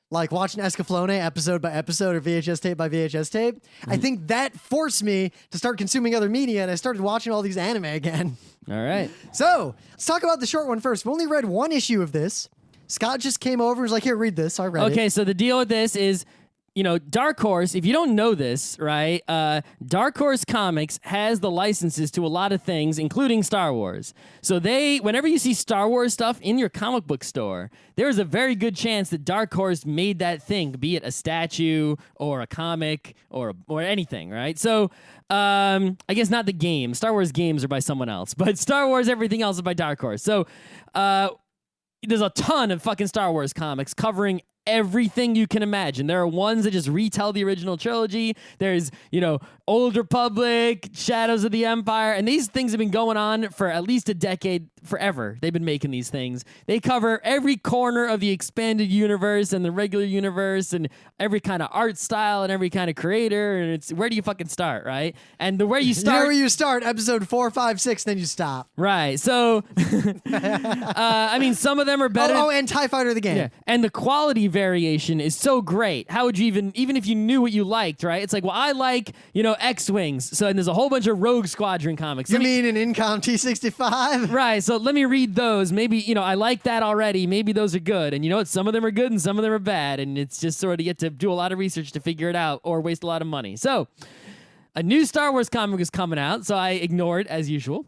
S1: Like watching Escaflowne episode by episode or VHS tape by VHS tape. I think that forced me to start consuming other media, and I started watching all these anime again.
S2: All right.
S1: So, let's talk about the short one first. We only read 1 issue of this. Scott just came over and was like, here, read this. So I read it.
S2: Okay, so the deal with this is, Dark Horse, if you don't know this, right, Dark Horse Comics has the licenses to a lot of things, including Star Wars. So whenever you see Star Wars stuff in your comic book store, there's a very good chance that Dark Horse made that thing, be it a statue or a comic or anything, right? So, I guess not the game. Star Wars games are by someone else, but Star Wars, everything else is by Dark Horse. So, there's a ton of fucking Star Wars comics covering everything you can imagine. There are ones that just retell the original trilogy. There's, Old Republic, Shadows of the Empire, and these things have been going on for at least a decade, forever. They've been making these things. They cover every corner of the expanded universe and the regular universe and every kind of art style and every kind of creator, and it's where do you fucking start, right? And the way you start...
S1: where you start, episode 4, 5, 6, then you stop.
S2: Right, so... some of them are better...
S1: Oh, and TIE Fighter the game.
S2: Yeah, and the quality variation is so great. How would you even if you knew what you liked, right? It's like, well, I like, X-Wings. So, and there's a whole bunch of Rogue Squadron comics.
S1: You mean an Incom T65?
S2: Right, so let me read those. Maybe, I like that already. Maybe those are good. And you know what? Some of them are good and some of them are bad. And it's just sort of, you get to do a lot of research to figure it out or waste a lot of money. So, a new Star Wars comic is coming out, so I ignored as usual.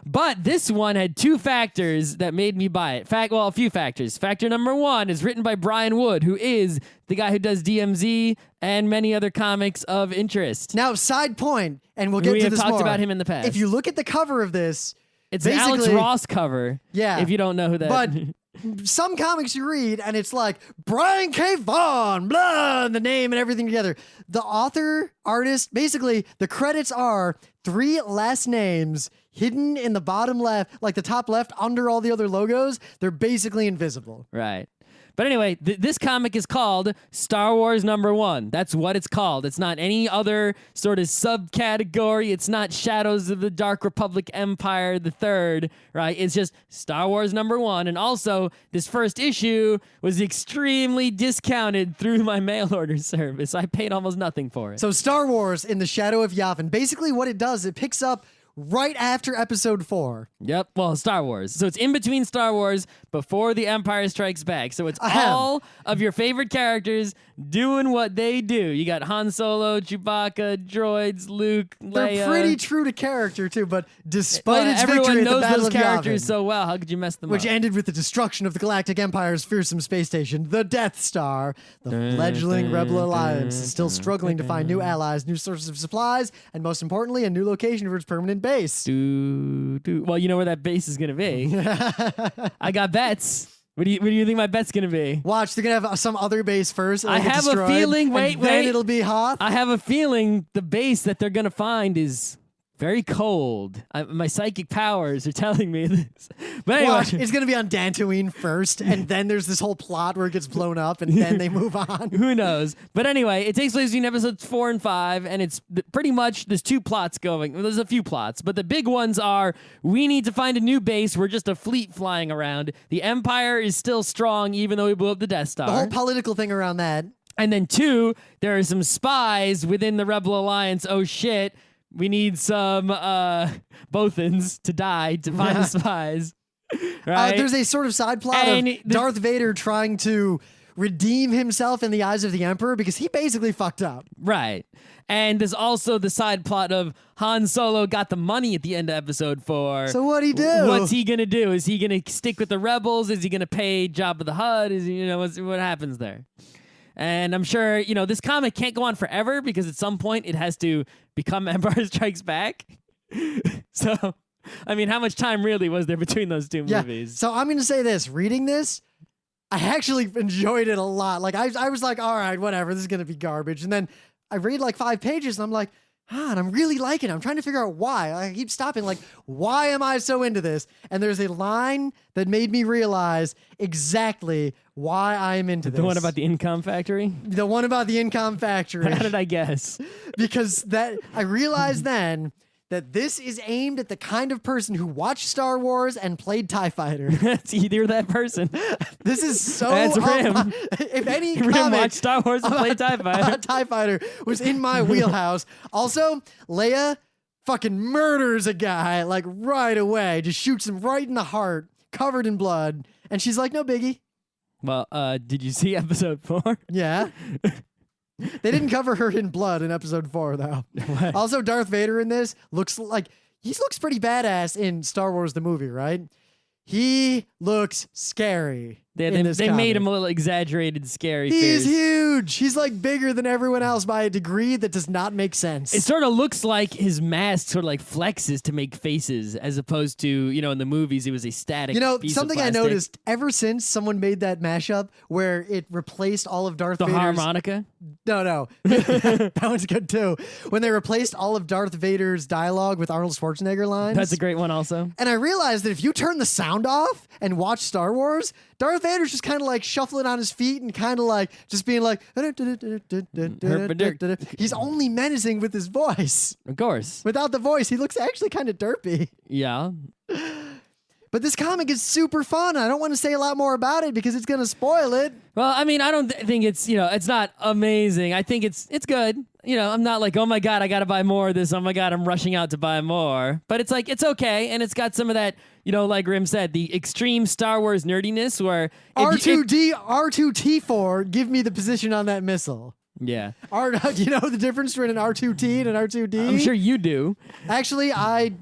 S2: But this one had two factors that made me buy it. A few factors. Factor number one is written by Brian Wood, who is the guy who does DMZ and many other comics of interest.
S1: Now, side point, and we'll get to this more.
S2: We have talked about him in the past.
S1: If you look at the cover of this,
S2: it's an Alex Ross cover. Yeah. If you don't know who that
S1: is. But some comics you read, and it's like, Bryan Caveon, blah, and the name and everything together. The author, artist, basically, the credits are 3 last names hidden in the bottom left, like the top left, under all the other logos. They're basically invisible.
S2: Right. But anyway, this comic is called Star Wars #1. That's what it's called. It's not any other sort of subcategory. It's not Shadows of the Dark Republic Empire the Third, right? It's just Star Wars #1. And also, this first issue was extremely discounted through my mail order service. I paid almost nothing for it.
S1: So Star Wars in the Shadow of Yavin. Basically what it does, it picks up right after episode 4.
S2: Yep. Well, Star Wars. So it's in between Star Wars before The Empire Strikes Back. So it's all of your favorite characters doing what they do. You got Han Solo, Chewbacca, droids, Luke, Leia.
S1: They're pretty true to character too, but despite its victory at the Battle of Yavin,
S2: everyone knows those characters so well. How could you mess them up?
S1: Which ended with the destruction of the Galactic Empire's fearsome space station, the Death Star. The fledgling Rebel Alliance is still struggling to find new allies, new sources of supplies, and most importantly, a new location for its permanent base.
S2: Well, you know where that base is going to be. I got bets. What do you think my bet's going to be?
S1: Watch, they're going to have some other base first.
S2: I have a feeling,
S1: then it'll be Hoth.
S2: I have a feeling the base that they're going to find is very cold. My psychic powers are telling me this. But anyway.
S1: Watch, it's going to be on Dantooine first, and then there's this whole plot where it gets blown up, and then they move on.
S2: Who knows? But anyway, it takes place between episodes 4 and 5, and it's pretty much, there's 2 plots going. Well, there's a few plots, but the big ones are, we need to find a new base. We're just a fleet flying around. The Empire is still strong, even though we blew up the Death Star.
S1: The whole political thing around that.
S2: And then 2, there are some spies within the Rebel Alliance. Oh, shit. We need some Bothans to die to find the spies. Right?
S1: There's a sort of side plot of Darth Vader trying to redeem himself in the eyes of the Emperor because he basically fucked up.
S2: Right. And there's also the side plot of Han Solo got the money at the end of episode 4.
S1: So what'd he do?
S2: What's he going to do? Is he going to stick with the rebels? Is he going to pay Jabba the Hutt? Is he, what happens there? And I'm sure, this comic can't go on forever because at some point it has to become Empire Strikes Back. So, how much time really was there between those two movies?
S1: So I'm going to say this. Reading this, I actually enjoyed it a lot. Like, I was like, all right, whatever. This is going to be garbage. And then I read like 5 pages and I'm like, and I'm really liking it. I'm trying to figure out why. I keep stopping, like, why am I so into this? And there's a line that made me realize exactly why I am into this.
S2: The one about the Incom Factory?
S1: The one about the Incom Factory.
S2: How did I guess?
S1: Because I realized then that this is aimed at the kind of person who watched Star Wars and played TIE Fighter.
S2: It's either that person.
S1: This is so...
S2: That's Rim.
S1: If any
S2: Rim
S1: comic
S2: watched Star Wars and played TIE Fighter.
S1: TIE Fighter was in my wheelhouse. Also, Leia fucking murders a guy, like, right away. Just shoots him right in the heart, covered in blood. And she's like, no biggie.
S2: Well, did you see episode 4?
S1: Yeah. They didn't cover her in blood in episode 4, though.
S2: What?
S1: Also, Darth Vader in this looks pretty badass in Star Wars the movie, right? He looks scary.
S2: They made him a little exaggerated, scary.
S1: He is huge. He's like bigger than everyone else by a degree that does not make sense.
S2: It sort of looks like his mask sort of like flexes to make faces, as opposed to, in the movies it was a static. Piece
S1: something
S2: of
S1: I
S2: plastic.
S1: noticed ever since someone made that mashup where it replaced all of Darth Vader's...
S2: The harmonica?
S1: No. That one's good too. When they replaced all of Darth Vader's dialogue with Arnold Schwarzenegger lines.
S2: That's a great one also.
S1: And I realized that if you turn the sound off and watch Star Wars, Darth Vader's just kind of like shuffling on his feet and kind of like just being like... He's only menacing with his voice.
S2: Of course.
S1: Without the voice, he looks actually kind of derpy.
S2: Yeah.
S1: But this comic is super fun. I don't want to say a lot more about it because it's going to spoil it.
S2: Well, I mean, I don't think it's, it's not amazing. I think it's good. I'm not like, oh my God, I got to buy more of this. Oh my God, I'm rushing out to buy more. But it's like, it's okay. And it's got some of that, like Grim said, the extreme Star Wars nerdiness where...
S1: R2T4, give me the position on that missile.
S2: Yeah.
S1: Do you know the difference between an R2T and an R2D?
S2: I'm sure you do.
S1: Actually, I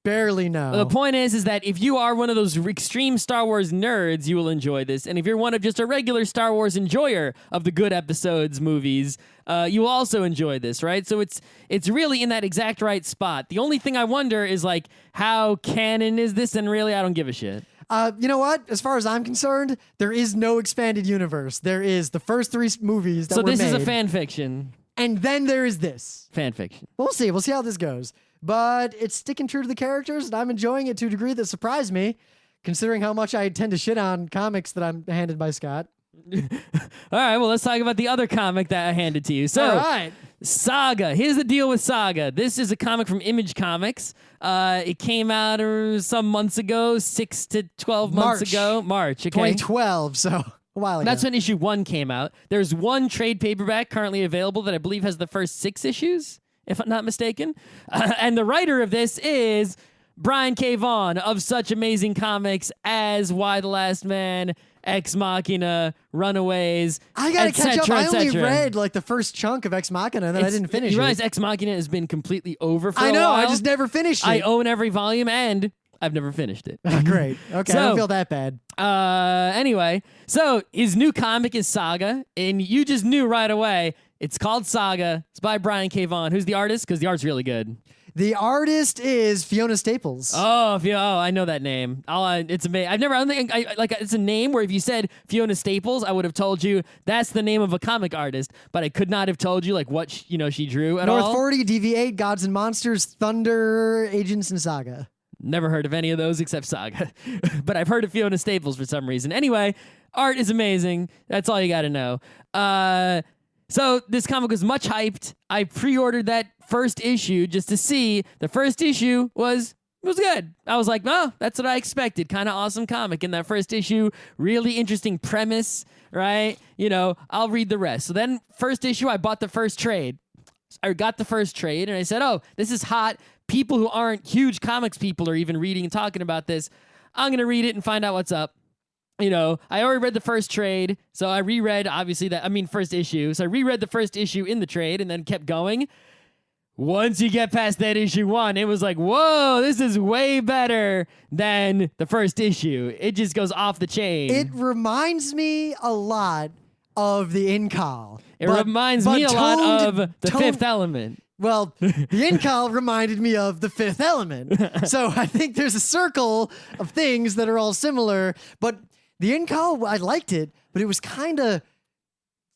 S1: barely know.
S2: Well, the point is that if you are one of those extreme Star Wars nerds, you will enjoy this. And if you're one of just a regular Star Wars enjoyer of the good episodes, movies, you will also enjoy this, right? So it's really in that exact right spot. The only thing I wonder is like, how canon is this? And really, I don't give a shit.
S1: You know what? As far as I'm concerned, there is no expanded universe. There is the first 3 movies that were made.
S2: So this is a fan fiction.
S1: And then there is this.
S2: Fan fiction.
S1: We'll see. We'll see how this goes. But it's sticking true to the characters, and I'm enjoying it to a degree that surprised me, considering how much I tend to shit on comics that I'm handed by Scott.
S2: All right, well, let's talk about the other comic that I handed to you. So,
S1: all right.
S2: Saga. Here's the deal with Saga. This is a comic from Image Comics. It came out some months ago, 6 to 12 months ago. March, okay.
S1: 2012, so a while ago.
S2: That's when issue 1 came out. There's one trade paperback currently available that I believe has the first 6 issues, if I'm not mistaken. And the writer of this is Bryan Caveon of such amazing comics as Why the Last Man, Ex Machina, Runaways,
S1: I gotta catch up. I only
S2: cetera.
S1: read like the first chunk of Ex Machina, and then I didn't finish
S2: You
S1: it.
S2: realize Ex Machina has been completely over for a
S1: I know.
S2: while?
S1: I just never finished it.
S2: I own every volume, and I've never finished it.
S1: Great. Okay, I don't feel that bad.
S2: Anyway, so his new comic is Saga, and you just knew right away it's called Saga. It's by Bryan Caveon. Who's the artist? Because the art's really good.
S1: The artist is Fiona Staples.
S2: Oh, I know that name. It's amazing. I don't think it's a name where if you said Fiona Staples, I would have told you that's the name of a comic artist, but I could not have told you like what she drew at all.
S1: North 40, DV8, Gods and Monsters, Thunder, Agents, and Saga.
S2: Never heard of any of those except Saga, but I've heard of Fiona Staples for some reason. Anyway, art is amazing. That's all you got to know. So this comic was much hyped. I pre-ordered that first issue just to see. The first issue was good. I was like, oh, that's what I expected. Kind of awesome comic in that first issue. Really interesting premise, right? I'll read the rest. So then first issue, I bought the first trade. I got the first trade and I said, oh, this is hot. People who aren't huge comics people are even reading and talking about this. I'm going to read it and find out what's up. I already read the first trade, so I reread, first issue. So I reread the first issue in the trade and then kept going. Once you get past that issue 1, it was like, whoa, this is way better than the first issue. It just goes off the chain.
S1: It reminds me a lot of the Incal.
S2: It reminds me a lot of the Fifth Element.
S1: Well, the Incal reminded me of the Fifth Element. So I think there's a circle of things that are all similar, but the Incal, I liked it, but it was kind of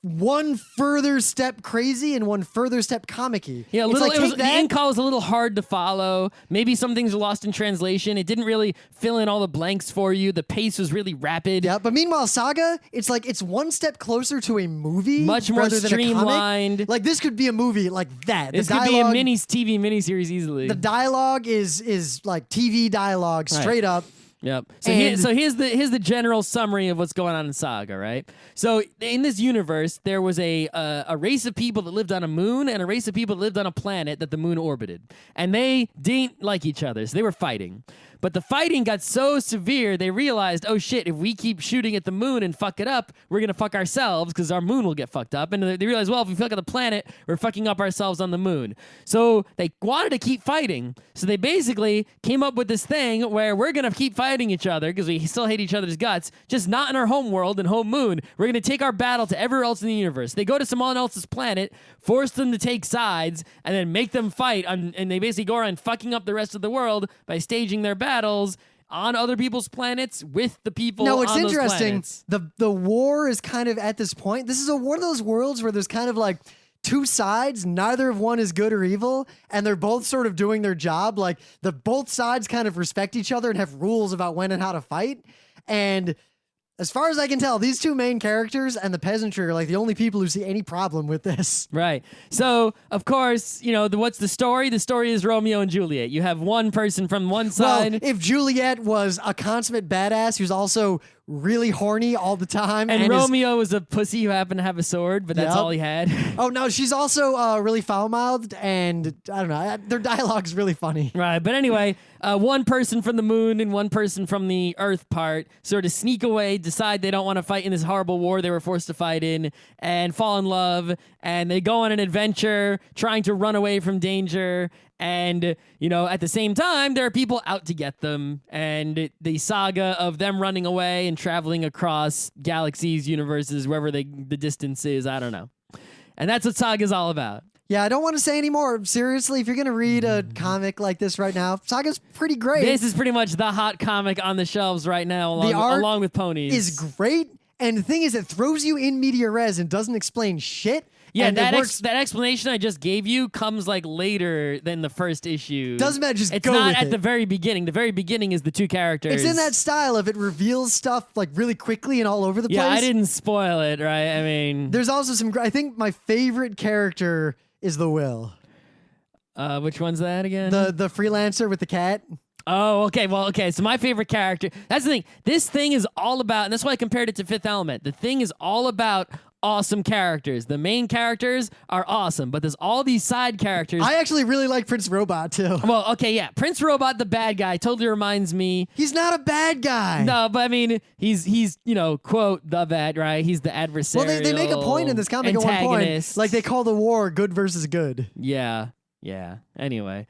S1: one further step crazy and one further step comic-y.
S2: Yeah, the Incal was a little hard to follow. Maybe some things are lost in translation. It didn't really fill in all the blanks for you. The pace was really rapid.
S1: Yeah, but meanwhile, Saga, it's like it's one step closer to a movie.
S2: Much more streamlined.
S1: Like this could be a movie like that.
S2: This could be a TV miniseries easily.
S1: The dialogue is like TV dialogue straight up.
S2: Yep. So here's the general summary of what's going on in Saga, right? So in this universe, there was a race of people that lived on a moon and a race of people that lived on a planet that the moon orbited, and they didn't like each other, so they were fighting. But the fighting got so severe, they realized, oh shit, if we keep shooting at the moon and fuck it up, we're going to fuck ourselves because our moon will get fucked up. And they realized, well, if we fuck up the planet, we're fucking up ourselves on the moon. So they wanted to keep fighting. So they basically came up with this thing where we're going to keep fighting each other because we still hate each other's guts, just not in our home world and home moon. We're going to take our battle to everywhere else in the universe. They go to someone else's planet, force them to take sides, and then make them fight. And they basically go around fucking up the rest of the world by staging their battles on other people's planets with the people
S1: no, it's
S2: on those
S1: interesting.
S2: planets.
S1: The war is kind of at this point. This is one of those worlds where there's kind of like two sides, neither of one is good or evil, and they're both sort of doing their job. Like both sides kind of respect each other and have rules about when and how to fight. And as far as I can tell, these two main characters and the peasantry are like the only people who see any problem with this.
S2: Right. So, of course, what's the story? The story is Romeo and Juliet. You have one person from one side.
S1: Well, if Juliet was a consummate badass who's also really horny all the time.
S2: And Romeo was a pussy who happened to have a sword, but that's all he had.
S1: Oh, no, she's also really foul-mouthed, and I don't know, their dialogue's really funny.
S2: Right, but anyway, one person from the moon and one person from the Earth part sort of sneak away, decide they don't want to fight in this horrible war they were forced to fight in, and fall in love, and they go on an adventure trying to run away from danger. And, at the same time, there are people out to get them. And the saga of them running away and traveling across galaxies, universes, wherever the distance is, I don't know. And that's what Saga's all about.
S1: Yeah, I don't want to say any more. Seriously, if you're going to read a comic like this right now, Saga's pretty great.
S2: This is pretty much the hot comic on the shelves right now, along with ponies.
S1: Is great. And the thing is, it throws you in media res and doesn't explain shit.
S2: Yeah, that explanation I just gave you comes like later than the first issue.
S1: Doesn't matter, just
S2: it's
S1: go
S2: not
S1: with
S2: at
S1: it.
S2: the very beginning. The very beginning is the two characters.
S1: It's in that style of it reveals stuff like really quickly and all over the place.
S2: Yeah, I didn't spoil it, right? I mean,
S1: there's also I think my favorite character is the Will.
S2: Which one's that again?
S1: The freelancer with the cat.
S2: Oh, okay. Well, okay. So my favorite character. That's the thing. This thing is all about, and that's why I compared it to Fifth Element. The thing is all about awesome characters. The main characters are awesome, but there's all these side characters.
S1: I actually really like Prince Robot too.
S2: Well, okay, yeah. Prince Robot, the bad guy, totally reminds me.
S1: He's not a bad guy.
S2: No, but I mean, he's quote, the bad, right? He's the adversarial.
S1: Well, they make a point in this comic at one point. Like they call the war good versus good.
S2: Yeah. Anyway,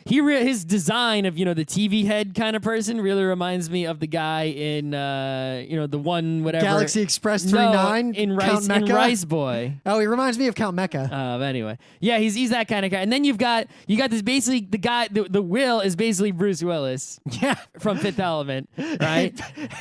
S2: his design of the TV head kind of person really reminds me of the guy in the one whatever
S1: Galaxy Express 39
S2: in
S1: Count Mecha?
S2: Rice Boy.
S1: Oh, he reminds me of Count Mecha.
S2: Anyway, yeah, he's that kind of guy. And then you got this basically the guy the Will is basically Bruce Willis.
S1: Yeah,
S2: from Fifth Element, right?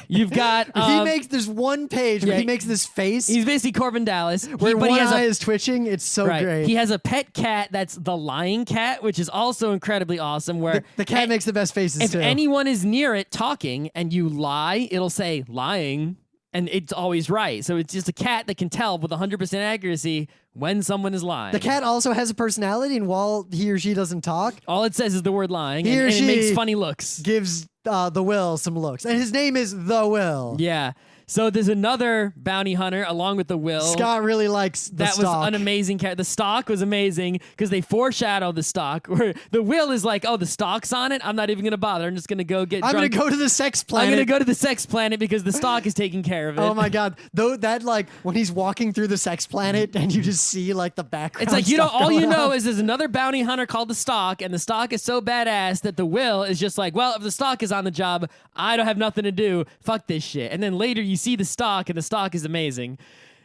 S2: You've got
S1: there's one page where he makes this face.
S2: He's basically Corbin Dallas,
S1: where one eye is twitching. It's so great.
S2: He has a pet cat that's the lying cat, which is also incredibly awesome. Where
S1: the cat makes the best faces
S2: if
S1: too.
S2: anyone is near it talking and you lie, it'll say lying, and it's always right. So it's just a cat that can tell with 100% accuracy when someone is lying.
S1: The cat also has a personality, and while he or she doesn't talk,
S2: all it says is the word lying,
S1: and
S2: it makes funny looks.
S1: Gives the Will some looks, and his name is the Will.
S2: Yeah. So there's another bounty hunter along with the Will.
S1: Scott really likes the
S2: That
S1: stock.
S2: was an amazing character. The stock was amazing because they foreshadow the stock. Where the Will is like, oh, the stock's on it. I'm not even gonna bother. I'm just gonna go get.
S1: I'm
S2: drunk.
S1: gonna go to the sex planet.
S2: I'm gonna go to the sex planet because the stock is taking care of it.
S1: Oh my god! Though that when he's walking through the sex planet and you just see like the background.
S2: It's like all you know is there's another bounty hunter called the stock, and the stock is so badass that the Will is just like, well, if the stock is on the job, I don't have nothing to do. Fuck this shit. And then later you see the stock. And the stock is amazing.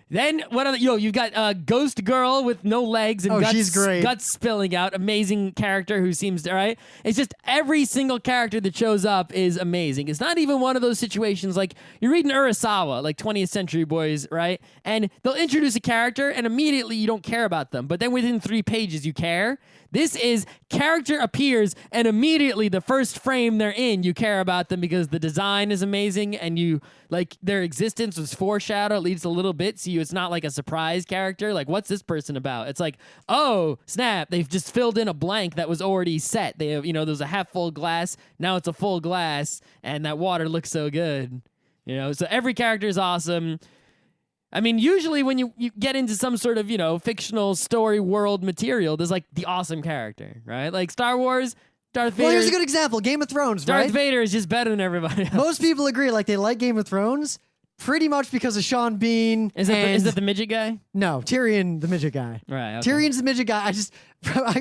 S2: Then what other? You've got Ghost Girl with no legs and
S1: she's great.
S2: Guts spilling out. Amazing character who seems to, right. It's just every single character that shows up is amazing. It's not even one of those situations like you're reading Urasawa, like 20th Century Boys, right? And they'll introduce a character and immediately you don't care about them, but then within 3 pages you care. This is character appears and immediately the first frame they're in, you care about them because the design is amazing and you like their existence was foreshadowed at least a little bit. So it's not like a surprise character. Like, what's this person about? It's like, oh, snap. They've just filled in a blank that was already set. They have, there's a half full glass. Now it's a full glass and that water looks so good. So every character is awesome. I mean, usually when you get into some sort of, fictional story world material, there's like the awesome character, right? Like Star Wars, Darth Vader.
S1: Well, here's a good example. Game of Thrones,
S2: Darth
S1: right?
S2: Vader is just better than everybody else.
S1: Most people agree, like, they like Game of Thrones pretty much because of Sean Bean.
S2: Is that the midget guy?
S1: No, Tyrion, the midget guy.
S2: Right. Okay.
S1: Tyrion's the midget guy.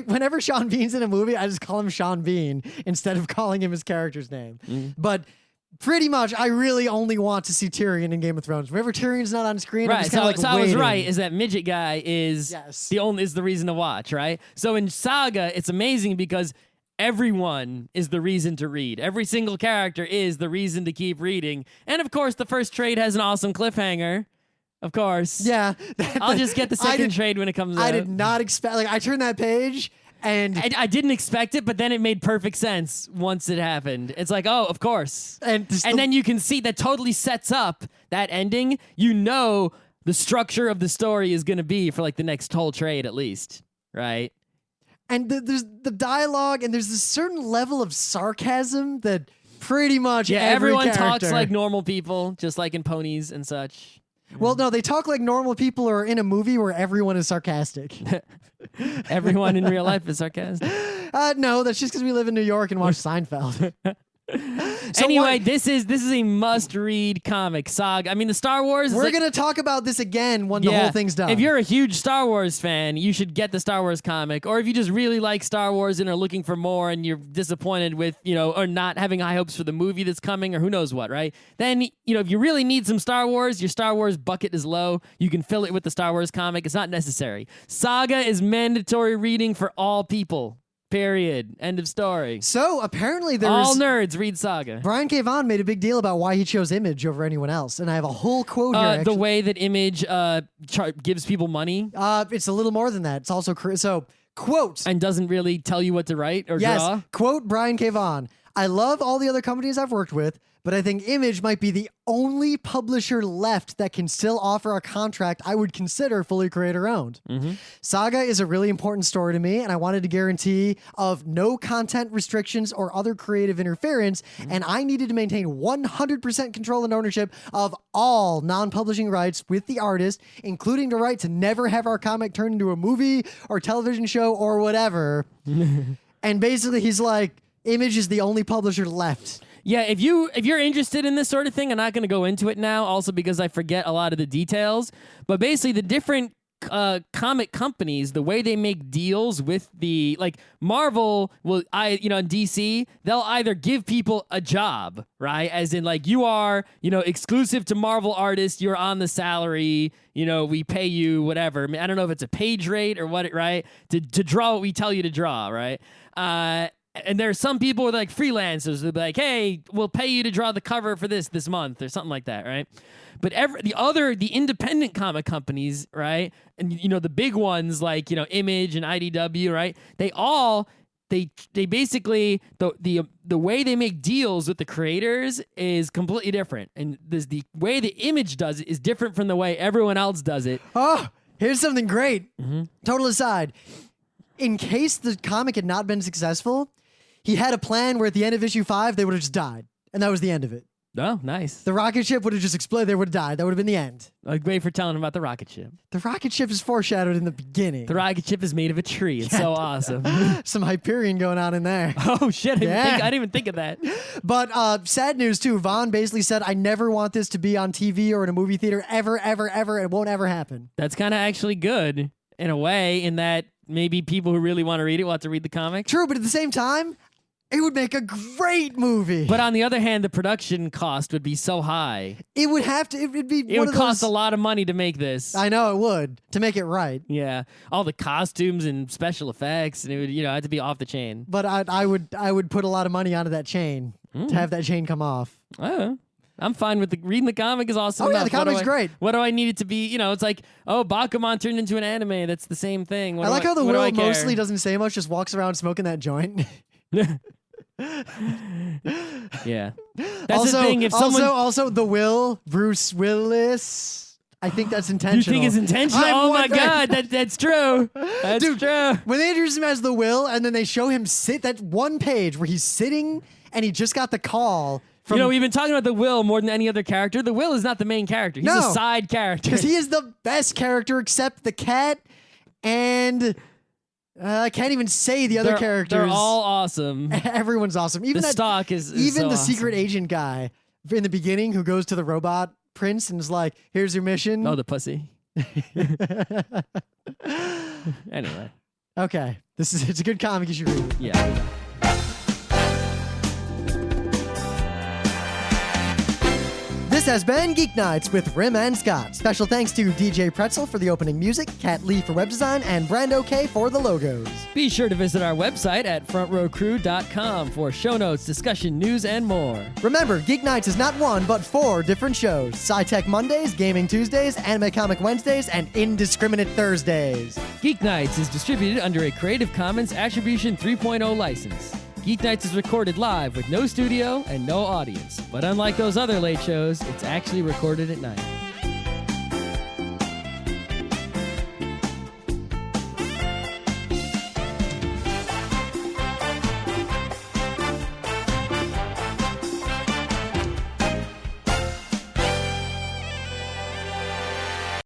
S1: Whenever Sean Bean's in a movie, I just call him Sean Bean instead of calling him his character's name. But pretty much, I really only want to see Tyrion in Game of Thrones. Whenever Tyrion's not on screen, I'm
S2: Right.
S1: just kind of
S2: So I
S1: waiting.
S2: was right. Is that midget guy is the reason to watch, right? So in Saga, it's amazing because everyone is the reason to read. Every single character is the reason to keep reading. And of course, the first trade has an awesome cliffhanger. Of course.
S1: Yeah.
S2: I'll just get the second trade when it comes out.
S1: I did not expect, like, I turned that page and
S2: I didn't expect it, but then it made perfect sense once it happened. It's like, oh, of course. And then you can see that totally sets up that ending. You know the structure of the story is going to be for like the next whole trade at least, right?
S1: And there's the dialogue, and there's this certain level of sarcasm that pretty much
S2: everyone
S1: character.
S2: talks like normal people, just like in Ponies and such.
S1: Well, no, they talk like normal people or in a movie where everyone is sarcastic.
S2: Everyone in real life is sarcastic.
S1: No, that's just because we live in New York and watch Seinfeld.
S2: So anyway, this is a must-read comic saga. I mean, the Star Wars.
S1: We're gonna talk about this again when the whole thing's done.
S2: If you're a huge Star Wars fan, you should get the Star Wars comic. Or if you just really like Star Wars and are looking for more, and you're disappointed with or not having high hopes for the movie that's coming, or who knows what, right? Then if you really need some Star Wars, your Star Wars bucket is low. You can fill it with the Star Wars comic. It's not necessary. Saga is mandatory reading for all people. Period. End of story.
S1: So apparently
S2: all nerds read Saga.
S1: Bryan Caveon made a big deal about why he chose Image over anyone else, and I have a whole quote here.
S2: The way that Image gives people money.
S1: It's a little more than that. It's also so quote
S2: and doesn't really tell you what to write or draw.
S1: Quote Bryan Caveon. I love all the other companies I've worked with, but I think Image might be the only publisher left that can still offer a contract I would consider fully creator-owned. Saga is a really important story to me, and I wanted a guarantee of no content restrictions or other creative interference, and I needed to maintain 100% control and ownership of all non-publishing rights with the artist, including the right to never have our comic turned into a movie or television show or whatever. And basically, he's like, Image is the only publisher left.
S2: Yeah, if you're interested in this sort of thing, I'm not going to go into it now, also because I forget a lot of the details. But basically, the different comic companies, the way they make deals with Marvel will, DC, they'll either give people a job, right? As in, like, you are, exclusive to Marvel artists, you're on the salary, we pay you whatever. I mean, I don't know if it's a page rate or what, right? To draw what we tell you to draw, right? And there are some people with like freelancers who'll be like, hey, we'll pay you to draw the cover for this month or something like that, right? But the independent comic companies, right? And the big ones like, Image and IDW, right? They basically the way they make deals with the creators is completely different. And the way the Image does it is different from the way everyone else does it.
S1: Oh, here's something great. Total aside. In case the comic had not been successful, he had a plan where at the end of issue 5, they would have just died. And that was the end of it.
S2: Oh, nice.
S1: The rocket ship would have just exploded. They would have died. That would have been the end.
S2: Like, wait for telling him about the rocket ship.
S1: The rocket ship is foreshadowed in the beginning.
S2: The rocket ship is made of a tree. It's so awesome.
S1: Some Hyperion going on in there.
S2: Oh, shit. I didn't even think of that.
S1: But sad news, too. Vaughan basically said, I never want this to be on TV or in a movie theater ever, ever, ever. It won't ever happen.
S2: That's kind of actually good in a way, in that maybe people who really want to read it will have to read the comic.
S1: True, but at the same time, it would make a great movie.
S2: But on the other hand, the production cost would be so high.
S1: It would have to. It would be.
S2: It would cost a lot of money to make this.
S1: I know it would, to make it right.
S2: Yeah, all the costumes and special effects, and it would have to be off the chain.
S1: But I would put a lot of money onto that chain to have that chain come off.
S2: Oh. I'm fine with reading the comic is awesome.
S1: Oh, yeah, the comic's great.
S2: What do I need it to be? It's like, oh, Bakuman turned into an anime. That's the same thing.
S1: I like how the Will mostly doesn't say much, just walks around smoking that joint.
S2: Yeah. That's the thing. If someone...
S1: Also, the Will, Bruce Willis, I think that's intentional.
S2: You think it's intentional? Oh, my God. That's true. That's true.
S1: When they introduce him as the Will, and then they show him sit, that one page where he's sitting, and he just got the call...
S2: we've been talking about the Will more than any other character. The Will is not the main character. He's a side character.
S1: Because he is the best character except the cat and I can't even say the other characters.
S2: They're all awesome.
S1: Everyone's awesome. Even
S2: the
S1: that
S2: stock is
S1: even
S2: so
S1: the
S2: awesome.
S1: secret agent guy in the beginning who goes to the robot prince and is like, "Here's your mission."
S2: Oh, the pussy. Anyway.
S1: Okay, it's a good comic. You should read it.
S2: Yeah.
S1: This has been Geeknights with Rim and Scott. Special thanks to DJ Pretzel for the opening music, Kat Lee for web design, and Brando K for the logos.
S2: Be sure to visit our website at frontrowcrew.com for show notes, discussion, news, and more.
S1: Remember, Geeknights is not one, but 4 different shows. Sci-Tech Mondays, Gaming Tuesdays, Anime Comic Wednesdays, and Indiscriminate Thursdays.
S2: Geeknights is distributed under a Creative Commons Attribution 3.0 license. Geeknights is recorded live with no studio and no audience. But unlike those other late shows, it's actually recorded at night.